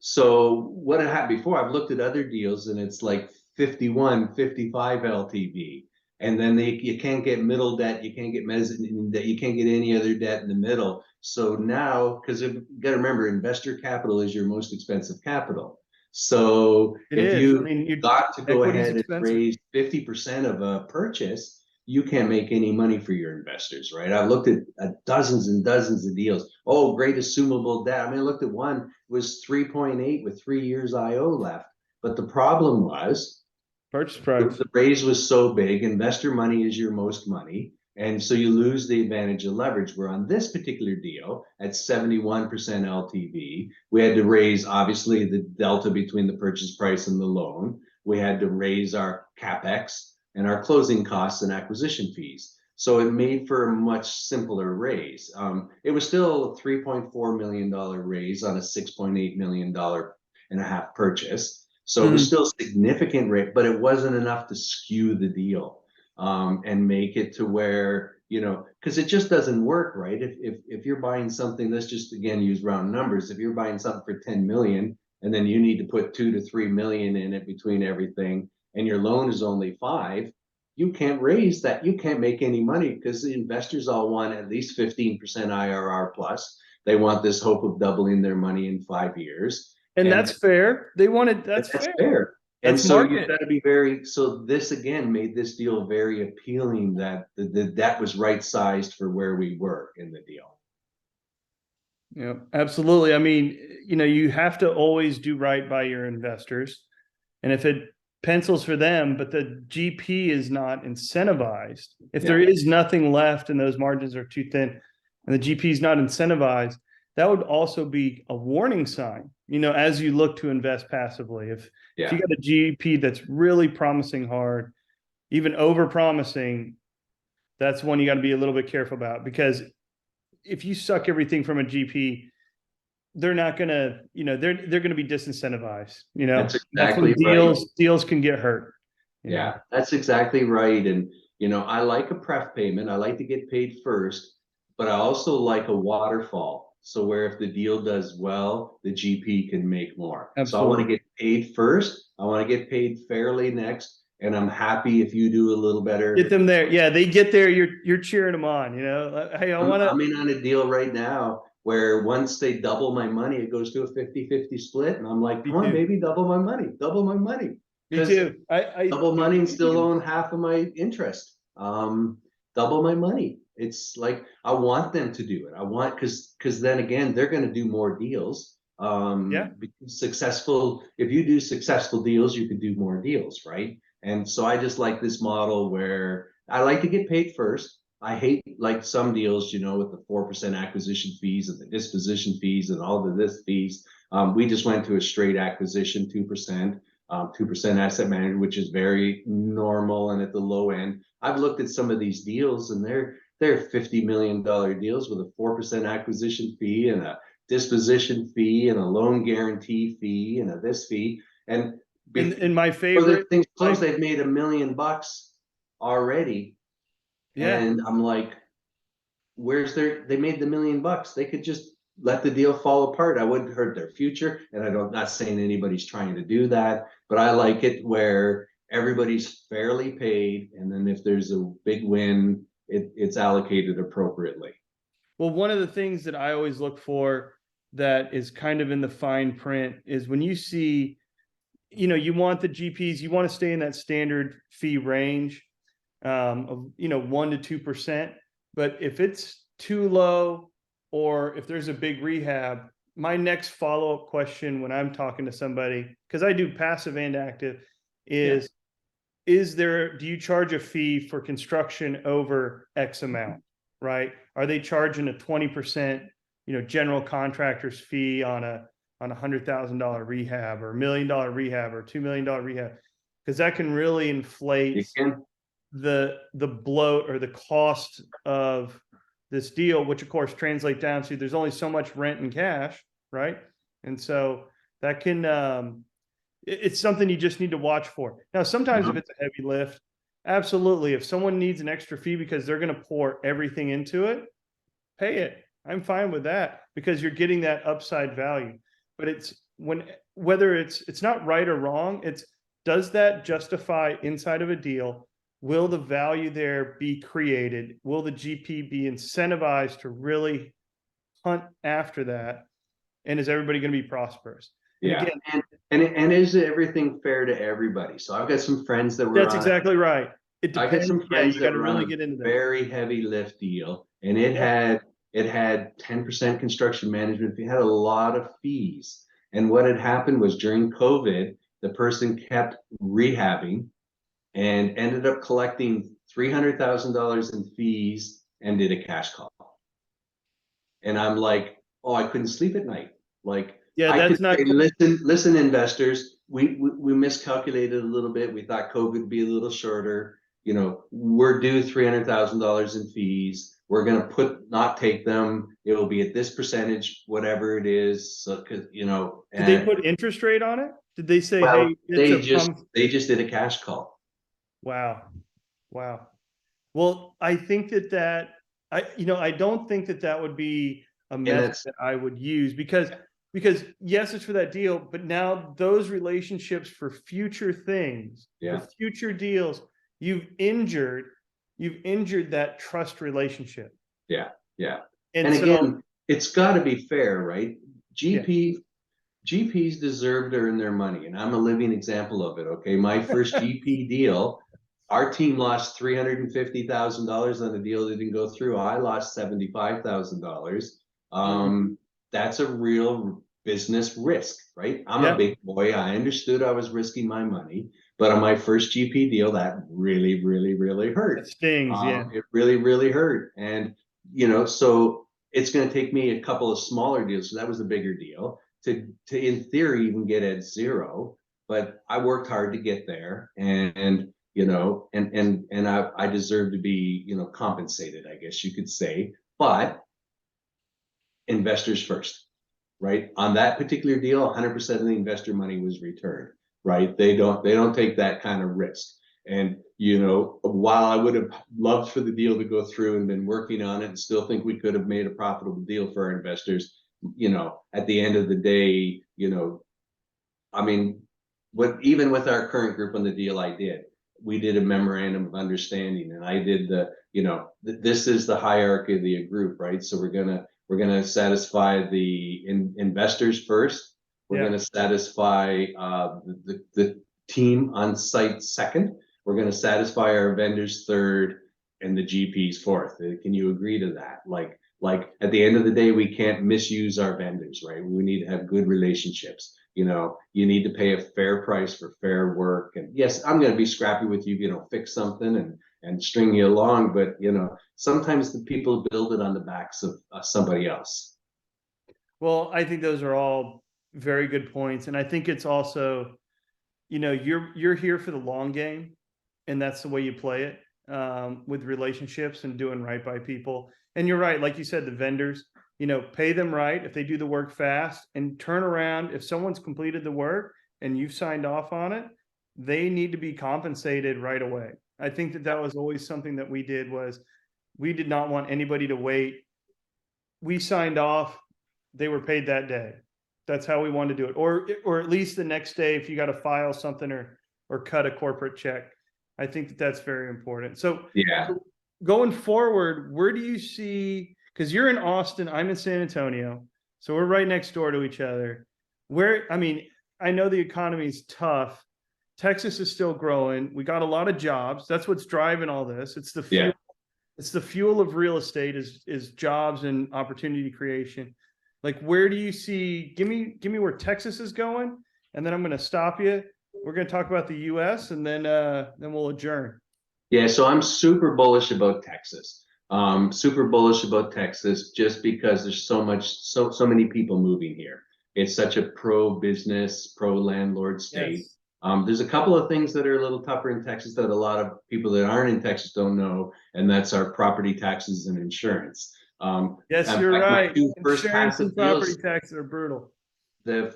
Speaker 2: So what had happened before, I've looked at other deals and it's like 51, 55 LTV. And then you can't get middle debt, you can't get mezzanine debt, you can't get any other debt in the middle. So now, because you got to remember, investor capital is your most expensive capital. So
Speaker 1: it
Speaker 2: if
Speaker 1: is. I
Speaker 2: you
Speaker 1: mean,
Speaker 2: got to go
Speaker 1: equity is
Speaker 2: ahead and
Speaker 1: expensive.
Speaker 2: raise 50% of a purchase, you can't make any money for your investors, right? I've looked at dozens and dozens of deals. Oh, great assumable debt. I mean, I looked at one, it was 3.8 with 3 years IO left. But the problem was
Speaker 1: Purchase
Speaker 2: the,
Speaker 1: price.
Speaker 2: the raise was so big. Investor money is your most money. And so you lose the advantage of leverage. Where on this particular deal at 71% LTV, we had to raise obviously the delta between the purchase price and the loan. We had to raise our capex and our closing costs and acquisition fees. So it made for a much simpler raise. It was still a $3.4 million raise on a $6.8 million and a half purchase. So it was
Speaker 1: Mm.
Speaker 2: still significant rate, but it wasn't enough to skew the deal, and make it to where, because it just doesn't work, right? If you're buying something, let's just again use round numbers. If you're buying something for 10 million and then you need to put 2 to 3 million in it between everything, and your loan is only 5, you can't raise that. You can't make any money because the investors all want at least 15% IRR plus. They want this hope of doubling their money in 5 years.
Speaker 1: And
Speaker 2: And
Speaker 1: that's fair. They wanted, that's
Speaker 2: that's
Speaker 1: fair.
Speaker 2: fair. And
Speaker 1: That's
Speaker 2: so you've
Speaker 1: market.
Speaker 2: got to be so this again made this deal very appealing, that the debt was right sized for where we were in the deal.
Speaker 1: Yeah, absolutely. I mean, you have to always do right by your investors. And if it pencils for them, but the GP is not incentivized, if there
Speaker 2: Yeah,
Speaker 1: is nothing left and those margins are too thin and the GP is not incentivized, that would also be a warning sign, as you look to invest passively. If you
Speaker 2: yeah.
Speaker 1: got a GP that's really promising hard, even over promising, that's one you got to be a little bit careful about, because if you suck everything from a GP, they're not gonna, they're gonna be disincentivized.
Speaker 2: That's
Speaker 1: That's when
Speaker 2: exactly right.
Speaker 1: deals can get hurt.
Speaker 2: Yeah, that's exactly right. And I like a pref payment. I like to get paid first, but I also like a waterfall. So where if the deal does well, the GP can make more. So I want to
Speaker 1: Absolutely.
Speaker 2: get paid first. I want to get paid fairly next. And I'm happy if you do a little
Speaker 1: Get
Speaker 2: better.
Speaker 1: them there. Yeah, they get there. You're cheering them on. Hey, I
Speaker 2: I'm,
Speaker 1: want to.
Speaker 2: I'm in on a deal right now where once they double my money, it goes to a 50-50 split. And I'm like,
Speaker 1: Me
Speaker 2: come on,
Speaker 1: too.
Speaker 2: baby, double my money.
Speaker 1: Me
Speaker 2: Because
Speaker 1: too. I
Speaker 2: double money and still
Speaker 1: Canadians.
Speaker 2: own half of my interest. Double my money. It's like I want them to do it. I want because then again they're going to do more deals.
Speaker 1: Yeah.
Speaker 2: Because successful, if you do successful deals, you could do more deals, right? And so I just like this model where I like to get paid first. I hate like some deals, you know, with the 4% acquisition fees and the disposition fees and all the this fees. We just went to a straight acquisition, 2%. 2% asset management, which is very normal and at the low end. I've looked at some of these deals and they're $50 million deals with a 4% acquisition fee and a disposition fee and a loan guarantee fee and a this fee. And
Speaker 1: And my
Speaker 2: before the
Speaker 1: favorite,
Speaker 2: things close,
Speaker 1: my
Speaker 2: they've made $1 million already.
Speaker 1: yeah.
Speaker 2: And I'm like, they made the $1 million. They could just let the deal fall apart. I wouldn't hurt their future. And I'm not saying anybody's trying to do that, but I like it where everybody's fairly paid. And then if there's a big win, it's allocated appropriately.
Speaker 1: Well, one of the things that I always look for that is kind of in the fine print is when you see, you want the GPs, you want to stay in that standard fee range of 1 to 2%. But if it's too low or if there's a big rehab, my next follow-up question when I'm talking to somebody, because I do passive and active,
Speaker 2: Yeah.
Speaker 1: do you charge a fee for construction over X amount, right? Are they charging a 20%, general contractor's fee on a $100,000 rehab or $1 million rehab or $2 million rehab? Because that can really
Speaker 2: You
Speaker 1: inflate
Speaker 2: can.
Speaker 1: the bloat or the cost of this deal, which of course translate down to there's only so much rent and cash, right? And so that can it's something you just need to watch for. Now, sometimes if
Speaker 2: Mhm.
Speaker 1: it's a heavy lift, absolutely. If someone needs an extra fee because they're going to pour everything into it, pay it. I'm fine with that because you're getting that upside value. But whether it's not right or wrong, it's does that justify inside of a deal? Will the value there be created? Will the GP be incentivized to really hunt after that? And is everybody going to be prosperous? And
Speaker 2: Yeah.
Speaker 1: again,
Speaker 2: And is everything fair to everybody? So I've got some friends that were
Speaker 1: that's
Speaker 2: on
Speaker 1: exactly right. It
Speaker 2: I got
Speaker 1: depends.
Speaker 2: some
Speaker 1: Yeah,
Speaker 2: friends
Speaker 1: you got
Speaker 2: that
Speaker 1: to
Speaker 2: were on
Speaker 1: really
Speaker 2: a
Speaker 1: get into that.
Speaker 2: very heavy lift deal, and
Speaker 1: Yeah.
Speaker 2: it had 10% construction management fee, had a lot of fees. And what had happened was during COVID, the person kept rehabbing and ended up collecting $300,000 in fees and did a cash call. And I'm like, oh, I couldn't sleep at night. Like
Speaker 1: Yeah,
Speaker 2: I could
Speaker 1: that's not
Speaker 2: say,
Speaker 1: cool.
Speaker 2: listen, investors, we miscalculated a little bit. We thought COVID would be a little shorter. You know, we're due $300,000 in fees. We're gonna not take them. It will be at this percentage, whatever it is. So, cause
Speaker 1: Did they
Speaker 2: and
Speaker 1: put interest rate on it? Did they say,
Speaker 2: well,
Speaker 1: hey, it's a pump?
Speaker 2: they just did a cash call.
Speaker 1: Wow. Wow. Well, I think I don't think that would be a
Speaker 2: And
Speaker 1: method
Speaker 2: that's
Speaker 1: that I would use because yes, it's for that deal, but now those relationships for future things, for
Speaker 2: yeah,
Speaker 1: future deals, you've injured, you've injured that trust relationship.
Speaker 2: yeah, yeah.
Speaker 1: And
Speaker 2: And
Speaker 1: so,
Speaker 2: again, it's got to be fair, right?
Speaker 1: yeah,
Speaker 2: GP GPs deserve to earn their money, and I'm a living example of it. Okay, my first GP deal, our team lost $350,000 on a deal that didn't go through. I lost $75,000.
Speaker 1: mm,
Speaker 2: That's a real business risk, right? I'm a
Speaker 1: yeah,
Speaker 2: big boy. I understood I was risking my money, but on my first GP deal, that really, really, really
Speaker 1: it
Speaker 2: hurt.
Speaker 1: stings. Yeah.
Speaker 2: It really, really hurt, and so it's going to take me a couple of smaller deals. So that was the bigger deal to in theory even get at zero, but I worked hard to get there, and I deserve to be compensated, I guess you could say. But investors first, right? On that particular deal, 100% of the investor money was returned, right? They don't take that kind of risk. And while I would have loved for the deal to go through and been working on it and still think we could have made a profitable deal for our investors, at the end of the day, I mean, even with our current group on the deal I did, we did a memorandum of understanding, and I did this is the hierarchy of the group, right? So we're gonna satisfy the investors first. We're
Speaker 1: Yeah.
Speaker 2: gonna satisfy the team on site second. We're gonna satisfy our vendors third, and the GPs fourth. Can you agree to that? Like at the end of the day, we can't misuse our vendors, right? We need to have good relationships. You need to pay a fair price for fair work. And yes, I'm going to be scrappy with you, fix something and string you along. But sometimes the people build it on the backs of somebody else.
Speaker 1: Well, I think those are all very good points. And I think it's also, you're here for the long game, and that's the way you play it, with relationships and doing right by people. And you're right, like you said, the vendors, pay them right if they do the work fast, and turn around if someone's completed the work and you've signed off on it, they need to be compensated right away. I think that that was always something that we did, was we did not want anybody to wait. We signed off, they were paid that day. That's how we wanted to do it. Or at least the next day if you got to file something or cut a corporate check. I think that that's very important. So
Speaker 2: Yeah.
Speaker 1: going forward, where do you see, because you're in Austin, I'm in San Antonio, so we're right next door to each other. I mean, I know the economy is tough. Texas is still growing. We got a lot of jobs. That's what's driving all this. It's the
Speaker 2: Yeah.
Speaker 1: fuel. It's the fuel of real estate is jobs and opportunity creation. Like, where do you see? Give me where Texas is going, and then I'm going to stop you. We're going to talk about the U.S. and then we'll adjourn.
Speaker 2: Yeah, so I'm super bullish about Texas. Super bullish about Texas just because there's so many people moving here. It's such a pro business, pro landlord state.
Speaker 1: Yes.
Speaker 2: There's a couple of things that are a little tougher in Texas that a lot of people that aren't in Texas don't know, and that's our property taxes and insurance.
Speaker 1: Yes,
Speaker 2: In
Speaker 1: you're
Speaker 2: fact, my
Speaker 1: right.
Speaker 2: two first
Speaker 1: Insurance and
Speaker 2: passive
Speaker 1: property
Speaker 2: deals,
Speaker 1: taxes are brutal.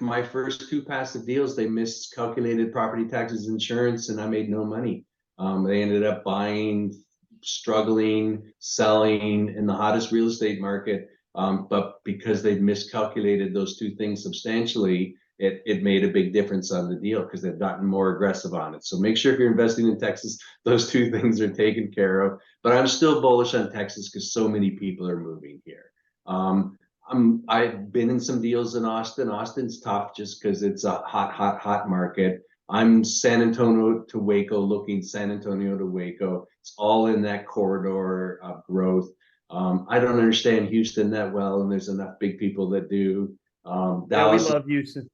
Speaker 2: my first two passive deals, they miscalculated property taxes insurance, and I made no money. They ended up buying, struggling, selling in the hottest real estate market. But because they miscalculated those two things substantially, it made a big difference on the deal because they've gotten more aggressive on it. So make sure if you're investing in Texas, those two things are taken care of. But I'm still bullish on Texas because so many people are moving here. Um, I've been in some deals in Austin. Austin's tough just because it's a hot market. I'm San Antonio to Waco, looking San Antonio to Waco. It's all in that corridor of growth. I don't understand Houston that well, and there's enough big people that do.
Speaker 1: Yeah, we
Speaker 2: Dallas,
Speaker 1: love Houston.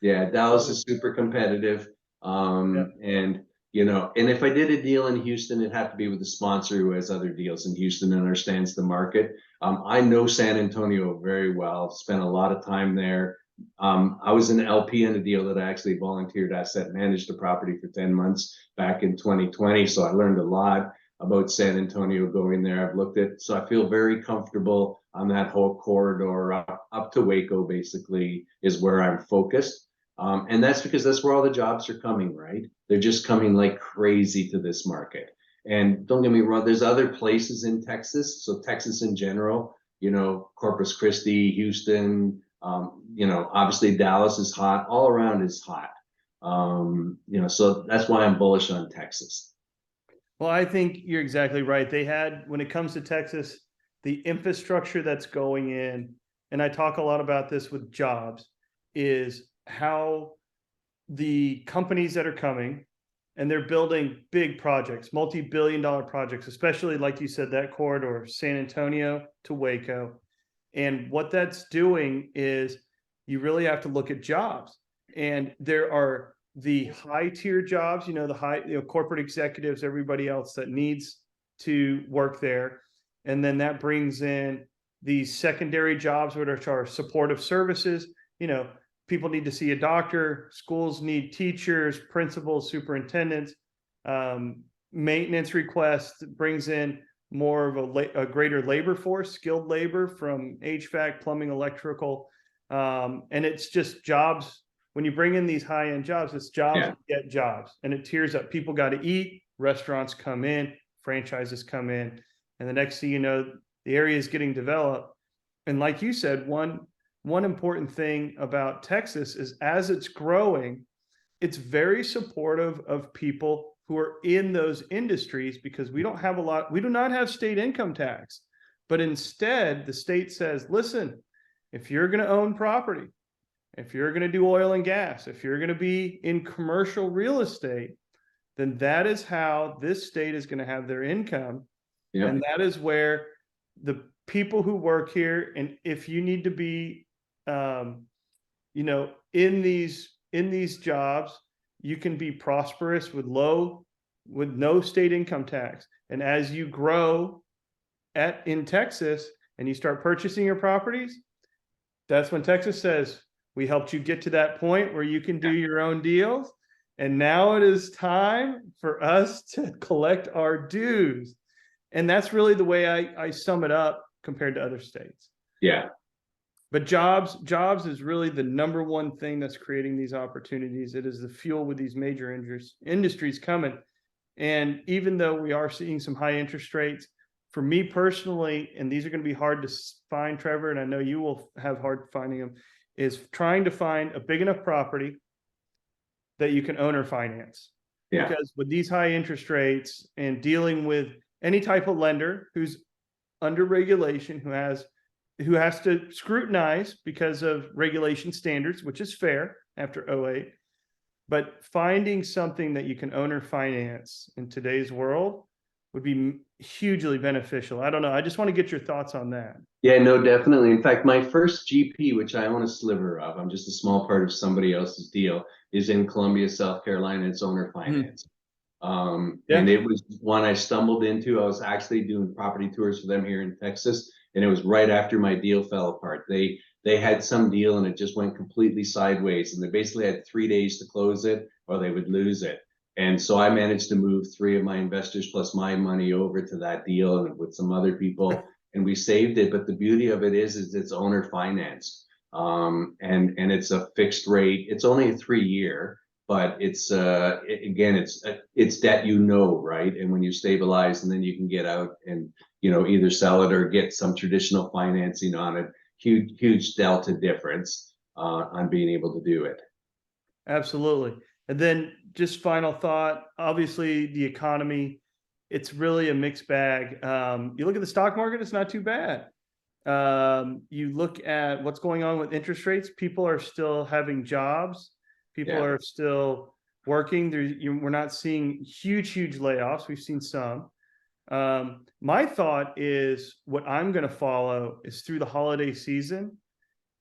Speaker 2: yeah, Dallas
Speaker 1: Love it.
Speaker 2: is super competitive.
Speaker 1: Yeah.
Speaker 2: And if I did a deal in Houston, it'd have to be with a sponsor who has other deals in Houston and understands the market. I know San Antonio very well, spent a lot of time there. I was an LP in a deal that I actually volunteered asset managed the property for 10 months back in 2020. So I learned a lot about San Antonio going there. I've looked at, so I feel very comfortable on that whole corridor up to Waco, basically, is where I'm focused. And that's because that's where all the jobs are coming, right? They're just coming like crazy to this market. And don't get me wrong, there's other places in Texas. So Texas in general, Corpus Christi, Houston, obviously Dallas is hot. All around is hot. So that's why I'm bullish on Texas.
Speaker 1: Well, I think you're exactly right. When it comes to Texas, the infrastructure that's going in, and I talk a lot about this with jobs, is how the companies that are coming and they're building big projects, multi-billion-dollar projects, especially like you said, that corridor, San Antonio to Waco. And what that's doing is you really have to look at jobs. And there are the high tier jobs, the high, corporate executives, everybody else that needs to work there. And then that brings in these secondary jobs, which are supportive services. People need to see a doctor, schools need teachers, principals, superintendents. Maintenance requests brings in more of a greater labor force, skilled labor from HVAC, plumbing, electrical. And it's just jobs. When you bring in these high end jobs, it's jobs
Speaker 2: Yeah.
Speaker 1: get jobs, and it tears up. People got to eat, restaurants come in, franchises come in. And the next thing you know, the area is getting developed. And like you said, one important thing about Texas is as it's growing, it's very supportive of people who are in those industries because we do not have state income tax. But instead, the state says, listen, if you're going to own property, if you're going to do oil and gas, if you're going to be in commercial real estate, then that is how this state is going to have their income. And
Speaker 2: Yep.
Speaker 1: that is where the people who work here, and if you need to be, um, in these jobs, you can be prosperous with no state income tax. And as you grow in Texas and you start purchasing your properties, that's when Texas says, we helped you get to that point where you can do your own deals. And now it is time for us to collect our dues. And that's really the way I sum it up compared to other states.
Speaker 2: Yeah.
Speaker 1: But jobs is really the number one thing that's creating these opportunities. It is the fuel with these major industries coming. And even though we are seeing some high interest rates, for me personally, and these are going to be hard to find, Trevor, and I know you will have hard finding them, is trying to find a big enough property that you can own or finance.
Speaker 2: Yeah.
Speaker 1: Because with these high interest rates and dealing with any type of lender who's under regulation, who has to scrutinize because of regulation standards, which is fair after '08. But finding something that you can own or finance in today's world would be hugely beneficial. I don't know. I just want to get your thoughts on that.
Speaker 2: Yeah, no, definitely. In fact, my first GP, which I own a sliver of, I'm just a small part of somebody else's deal, is in Columbia, South Carolina. It's owner
Speaker 1: Mhm.
Speaker 2: finance. And
Speaker 1: Yeah.
Speaker 2: it was one I stumbled into. I was actually doing property tours for them here in Texas, and it was right after my deal fell apart. They had some deal and it just went completely sideways, and they basically had 3 days to close it or they would lose it. And so I managed to move three of my investors plus my money over to that deal and with some other people, and we saved it. But the beauty of it is it's owner financed, and it's a fixed rate. It's only a 3 year, but again, it's debt, right? And when you stabilize, and then you can get out and either sell it or get some traditional financing on it. Huge delta difference on being able to do it.
Speaker 1: Absolutely. And then just final thought, obviously the economy, it's really a mixed bag. You look at the stock market, it's not too bad. You look at what's going on with interest rates, people are still having jobs, people
Speaker 2: Yeah.
Speaker 1: are still working. We're not seeing huge layoffs. We've seen some. My thought is what I'm going to follow is through the holiday season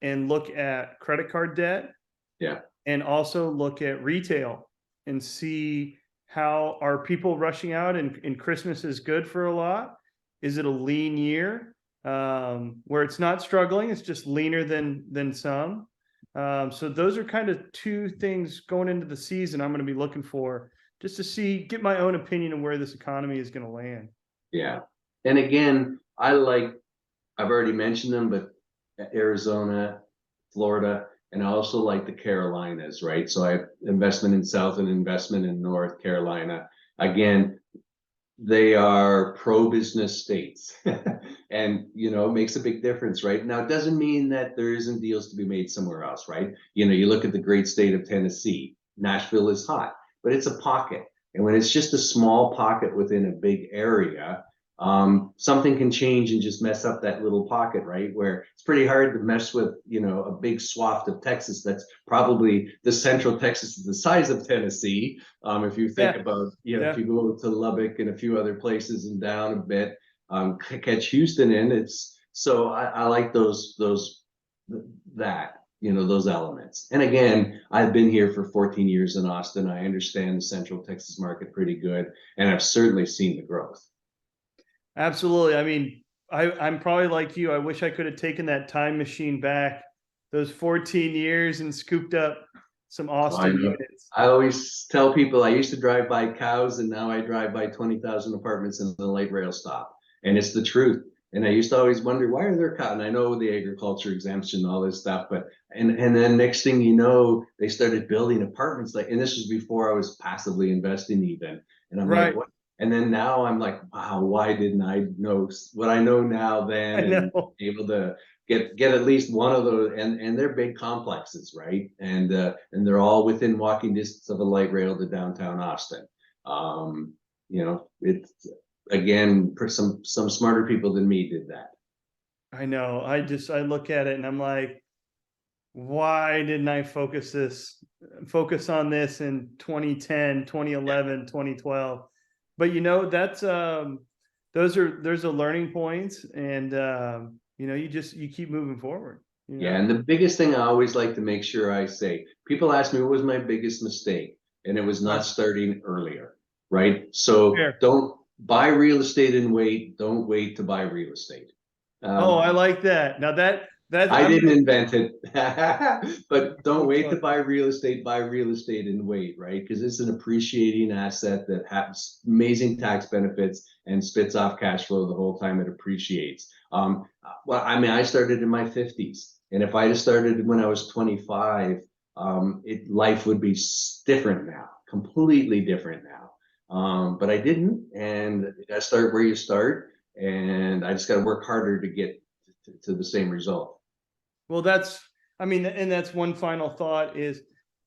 Speaker 1: and look at credit card debt
Speaker 2: Yeah.
Speaker 1: and also look at retail and see how are people rushing out, and Christmas is good for a lot. Is it a lean year where it's not struggling? It's just leaner than some. So those are kind of two things going into the season I'm going to be looking for just to get my own opinion of where this economy is going to land.
Speaker 2: Yeah. And again, I've already mentioned them, but Arizona, Florida, and I also like the Carolinas, right? So I have investment in South and investment in North Carolina. Again, they are pro-business states, and it makes a big difference, right? Now, it doesn't mean that there isn't deals to be made somewhere else, right? You look at the great state of Tennessee. Nashville is hot, but it's a pocket, and when it's just a small pocket within a big area, something can change and just mess up that little pocket, right? Where it's pretty hard to mess with, a big swath of Texas that's probably the central Texas is the size of Tennessee. If you think
Speaker 1: Yeah,
Speaker 2: about, if
Speaker 1: yeah.
Speaker 2: you go to Lubbock and a few other places and down a bit, catch Houston in, it's so I like those elements. And again, I've been here for 14 years in Austin. I understand the central Texas market pretty good, and I've certainly seen the growth.
Speaker 1: Absolutely. I mean, I'm probably like you. I wish I could have taken that time machine back those 14 years and scooped up some
Speaker 2: So I
Speaker 1: Austin
Speaker 2: know.
Speaker 1: units.
Speaker 2: I always tell people I used to drive by cows, and now I drive by 20,000 apartments in the light rail stop. And it's the truth. And I used to always wonder, why are there cows? And I know the agriculture exemption and all this stuff, but and then next thing you know, they started building apartments, and this was before I was passively investing even. And I'm like,
Speaker 1: Right.
Speaker 2: what? And then now I'm like, wow, why didn't I know what I know now then,
Speaker 1: I
Speaker 2: and
Speaker 1: know.
Speaker 2: able to get at least one of those, and they're big complexes, right? And they're all within walking distance of a light rail to downtown Austin. It's again, for some smarter people than me did that.
Speaker 1: I know. I look at it and I'm like, why didn't I focus on this in 2010, 2011, 2012? But those are learning points, and you keep moving forward.
Speaker 2: Yeah, and the biggest thing I always like to make sure I say, people ask me what was my biggest mistake, and it was not starting earlier, right? So
Speaker 1: Fair.
Speaker 2: don't buy real estate and wait. Don't wait to buy real estate.
Speaker 1: Oh, I
Speaker 2: Um,
Speaker 1: like that. Now that
Speaker 2: I
Speaker 1: I'm
Speaker 2: didn't
Speaker 1: gonna.
Speaker 2: invent it, but don't
Speaker 1: Which
Speaker 2: wait to
Speaker 1: one?
Speaker 2: buy real estate and wait, right? Because it's an appreciating asset that has amazing tax benefits and spits off cash flow the whole time it appreciates. Well, I mean, I started in my 50s, and if I'd have started when I was 25, life would be different now, completely different now. But I didn't, and you got to start where you start, and I just got to work harder to get to the same result.
Speaker 1: Well, I mean, and that's one final thought is,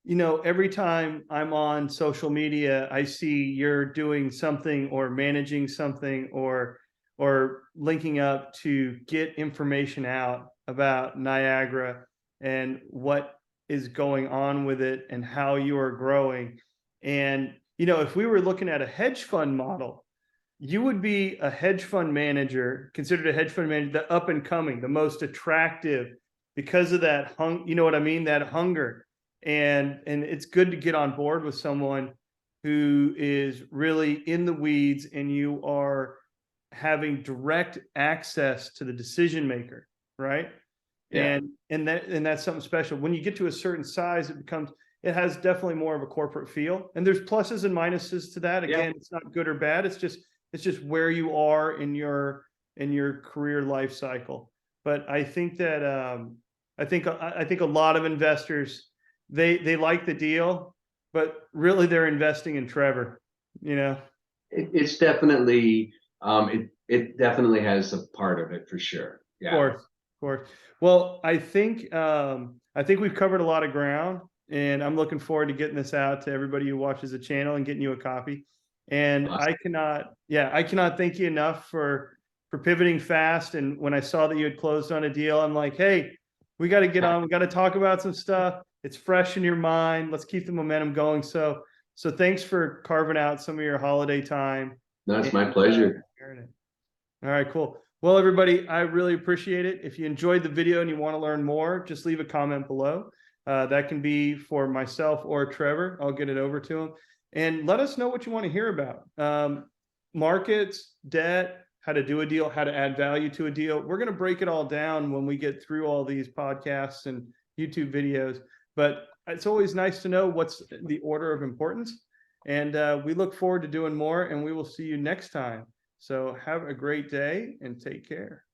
Speaker 1: every time I'm on social media, I see you're doing something or managing something or linking up to get information out about Niagara and what is going on with it and how you are growing. And, if we were looking at a hedge fund model, you would be a hedge fund manager, considered a hedge fund manager, the up and coming, the most attractive, because of that you know what I mean? That hunger. And it's good to get on board with someone who is really in the weeds and you are having direct access to the decision maker, right?
Speaker 2: Yeah.
Speaker 1: And that's something special. When you get to a certain size, it has definitely more of a corporate feel. And there's pluses and minuses to that.
Speaker 2: Yeah.
Speaker 1: Again, it's not good or bad. It's just where you are in your career life cycle. But I think that I think a lot of investors, they like the deal, but really they're investing in Trevor. You know, of
Speaker 2: It's definitely it definitely has a part of it for sure. Yeah.
Speaker 1: course, of course. Well, I think we've covered a lot of ground, and I'm looking forward to getting this out to everybody who watches the channel and getting you a copy. And
Speaker 2: Awesome.
Speaker 1: I cannot thank you enough for pivoting fast. And when I saw that you had closed on a deal, I'm like, hey, we got to get on. We got to talk about some stuff. It's fresh in your mind. Let's keep the momentum going. So thanks for carving out some of your holiday time.
Speaker 2: No, it's
Speaker 1: And
Speaker 2: my pleasure.
Speaker 1: sharing it. All right, cool. Well, everybody, I really appreciate it. If you enjoyed the video and you want to learn more, just leave a comment below. That can be for myself or Trevor. I'll get it over to him. And let us know what you want to hear about. Markets, debt, how to do a deal, how to add value to a deal. We're going to break it all down when we get through all these podcasts and YouTube videos. But it's always nice to know what's the order of importance. And we look forward to doing more, and we will see you next time. So have a great day and take care.